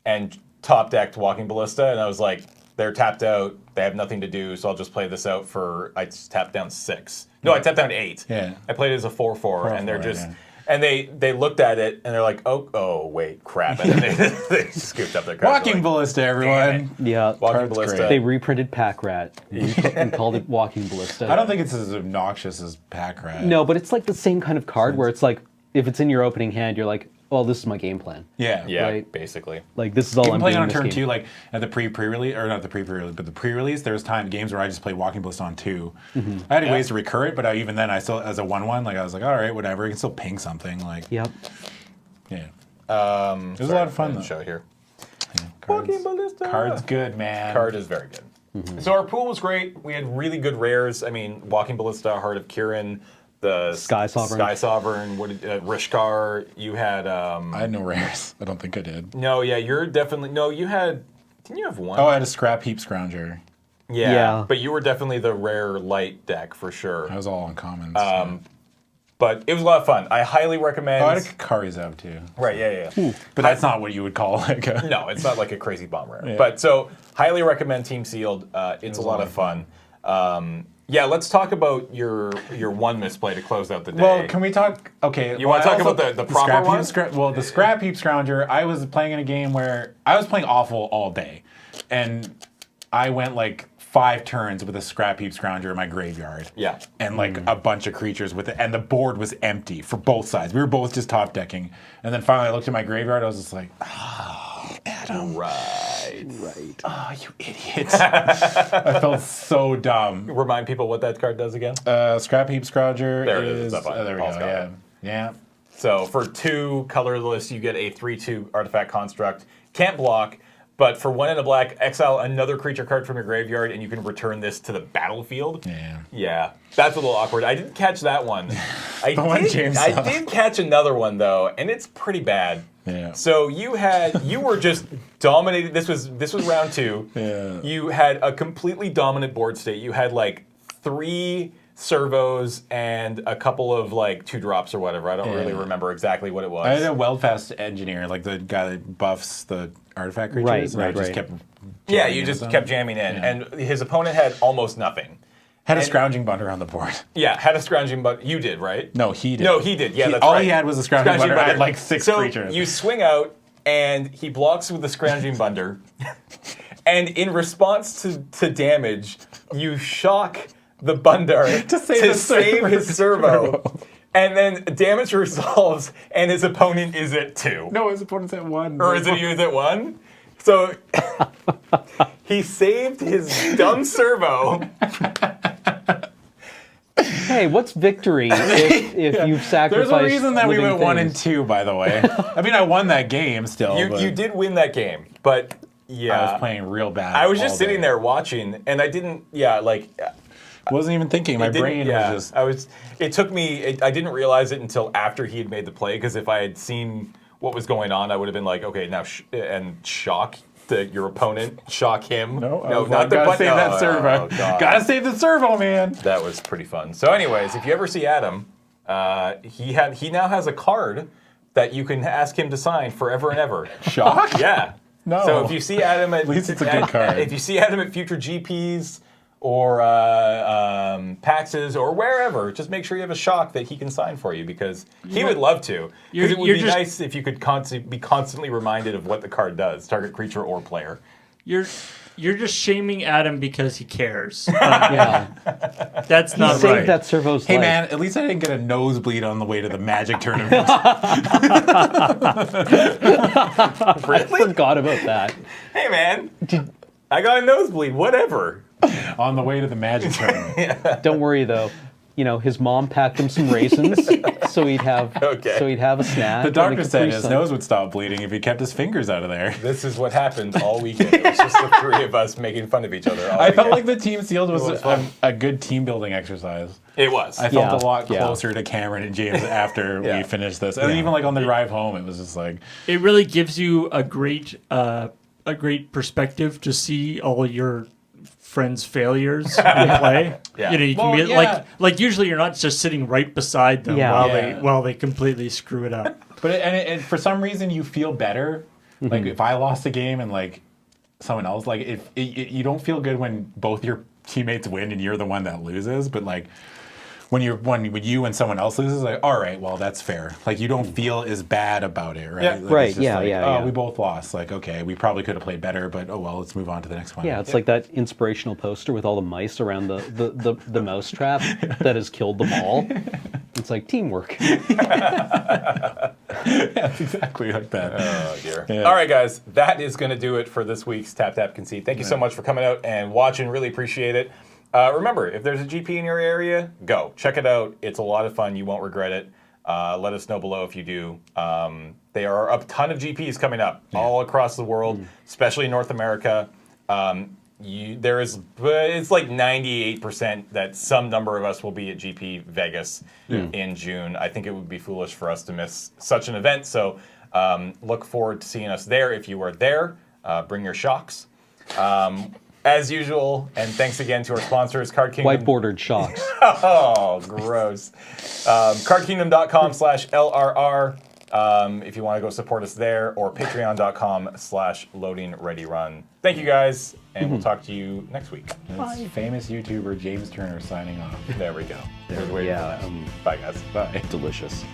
and top decked Walking Ballista, and I was like, they're tapped out. They have nothing to do, so I'll just play this out for. I tapped down 6. No, I tapped down 8. Yeah. I played it as a 4/4, and they're 4/4, just. yeah. And they looked at it and they're like, oh wait, crap, and then they scooped up their cards. Walking Ballista, everyone. Yeah. Walking Card's Ballista. great. They reprinted Pack Rat and called it Walking Ballista. I don't think it's as obnoxious as Pack Rat. No, but it's like the same kind of card where it's like, if it's in your opening hand, you're like, well, this is my game plan. Yeah. Yeah, Right. basically. Like, this is all Even I'm playing doing on this turn game. 2, like at the pre-release, or not the pre-release, but the pre-release, there was games where I just played Walking Ballista on 2. I had ways to recur it, but even then, I still, as a 1/1, like I was like, all right, whatever, I can still ping something. Like, Yep. yeah. It was a lot of fun, though. Show here. Cards, Walking Ballista. Card's good, man. Card is very good. So our pool was great. We had really good rares. I mean, Walking Ballista, Heart of Kirin, the Sky Sovereign. Rishkar. You had. I had no rares. I don't think I did. No, yeah, you're definitely. No, you had. Didn't you have one? Oh, I had a Scrap Heap Scrounger. yeah, Yeah. but you were definitely the rare light deck for sure. I was all on commons. But it was a lot of fun. I highly recommend. Oh, I had a Karizev too. Right, yeah. But that's not what you would call like a. No, it's not like a crazy bomb rare. Yeah. But so, highly recommend Team Sealed. It's a lot of fun. Yeah, let's talk about your one misplay to close out the day. Well, can we talk? Okay, You wanna talk about the proper scrap one? The Scrap Heap Scrounger. I was playing in a game where I was playing awful all day, and I went like 5 turns with a Scrap Heap Scrounger in my graveyard. Yeah. And like a bunch of creatures with it, and the board was empty for both sides. We were both just top decking, and then finally I looked at my graveyard. I was just like, oh, Adam. Right. Oh, you idiot. I felt so dumb. Remind people what that card does again. Scrap Heap Scrounger There it is. It's up on there we Paul's go. got Yeah. it. Yeah. So for 2 colorless, you get a 3/2 artifact construct. Can't block, but for 1 and a black, exile another creature card from your graveyard, and you can return this to the battlefield. Yeah. Yeah, that's a little awkward. I didn't catch that one. I one James I saw. did catch another one though, and it's pretty bad. Yeah. So you were just dominated. This was round 2. Yeah. You had a completely dominant board state. You had like 3 servos and a couple of like 2-drops or whatever. I don't really remember exactly what it was. I had a Weldfast engineer, like the guy that buffs the artifact creatures. Right, and I right, just right. kept. Yeah, jamming you into just them. kept jamming in, and his opponent had almost nothing. Had a and- scrounging bunder on the board. Yeah, had a scrounging, but you did, right? No, he did. No, he did. Yeah, that's all right. he had was a scrounging bunder. I had like 6 so creatures. You swing out, and he blocks with the scrounging bunder, and in response to damage, you shock the bunder To save the his servo. And then damage resolves, and his opponent is at 2. No, his opponent's at 1. Or is it you at 1? So he saved his dumb servo. Hey, what's victory if you've sacrificed? There's a reason that we living went 1 and things? 2, by the way. I mean, I won that game still. but You did win that game, but yeah. I was playing real bad. I was just all sitting day. there watching, and I didn't. Yeah, like Wasn't even thinking. My brain was just. I was. It took me. I didn't realize it until after he had made the play. Because if I had seen what was going on, I would have been like, okay, now and shock your opponent, shock him. No, not the gotta button. save that servo. Oh, God. Gotta save the servo, man. That was pretty fun. So, anyways, if you ever see Adam, he now has a card that you can ask him to sign forever and ever. Shock? Yeah. No. So if you see Adam at least it's a good card. If you see Adam at future GPs or PAXs or wherever, just make sure you have a shock that he can sign for you because he would love to. Because it would be nice if you could be constantly reminded of what the card does, target creature or player. You're just shaming Adam because he cares. Yeah, That's he not saved right. that servo's Hey life. man, at least I didn't get a nosebleed on the way to the Magic tournament. I forgot about that. Hey man, I got a nosebleed. Whatever. On the way to the Magic tournament. Don't worry though. You know, his mom packed him some raisins, so he'd have a snack. The and a doctor said Capri his Sun. nose would stop bleeding if he kept his fingers out of there. This is what happened all weekend. It was just the 3 of us making fun of each other. All I felt weekend. like the Team Sealed was was fun. a good team building exercise. It was. I felt Yeah, a lot yeah. closer to Cameron and James after Yeah. we finished this. And even like on the drive home, it was just like, It really gives you a great perspective to see all your friends' failures in play. Yeah. You know, you can Well, be yeah. like usually you're not just sitting right beside them Yeah. while they completely screw it up. but and for some reason you feel better. Like if I lost a game and like someone else, like if you don't feel good when both your teammates win and you're the one that loses, but like when you and someone else loses, like all right, well that's fair. Like you don't feel as bad about it, right? Yeah. Like, it's Right, just yeah, like, yeah, Oh, yeah. we both lost. Like okay, we probably could have played better, but oh well, let's move on to the next one. Yeah, it's like that inspirational poster with all the mice around the mouse trap that has killed them all. It's like teamwork. Yeah, it's exactly like that. Oh, dear. Yeah. All right, guys. That is going to do it for this week's Tap Tap Concede. Thank you so much for coming out and watching. Really appreciate it. Remember, if there's a GP in your area, go. Check it out. It's a lot of fun. You won't regret it. Let us know below if you do. There are a ton of GPs coming up all across the world, especially in North America. It's like 98% that some number of us will be at GP Vegas in June. I think it would be foolish for us to miss such an event. So look forward to seeing us there. If you are there, bring your shocks. as usual. And thanks again to our sponsors, Card Kingdom. Whiteboarded shocks. Oh, gross. Cardkingdom.com/LRR if you want to go support us there, or patreon.com/LoadingReadyRun. Thank you guys, and we'll talk to you next week. That's famous YouTuber James Turner signing off. There we go. Yeah. Bye, guys. Bye. Delicious.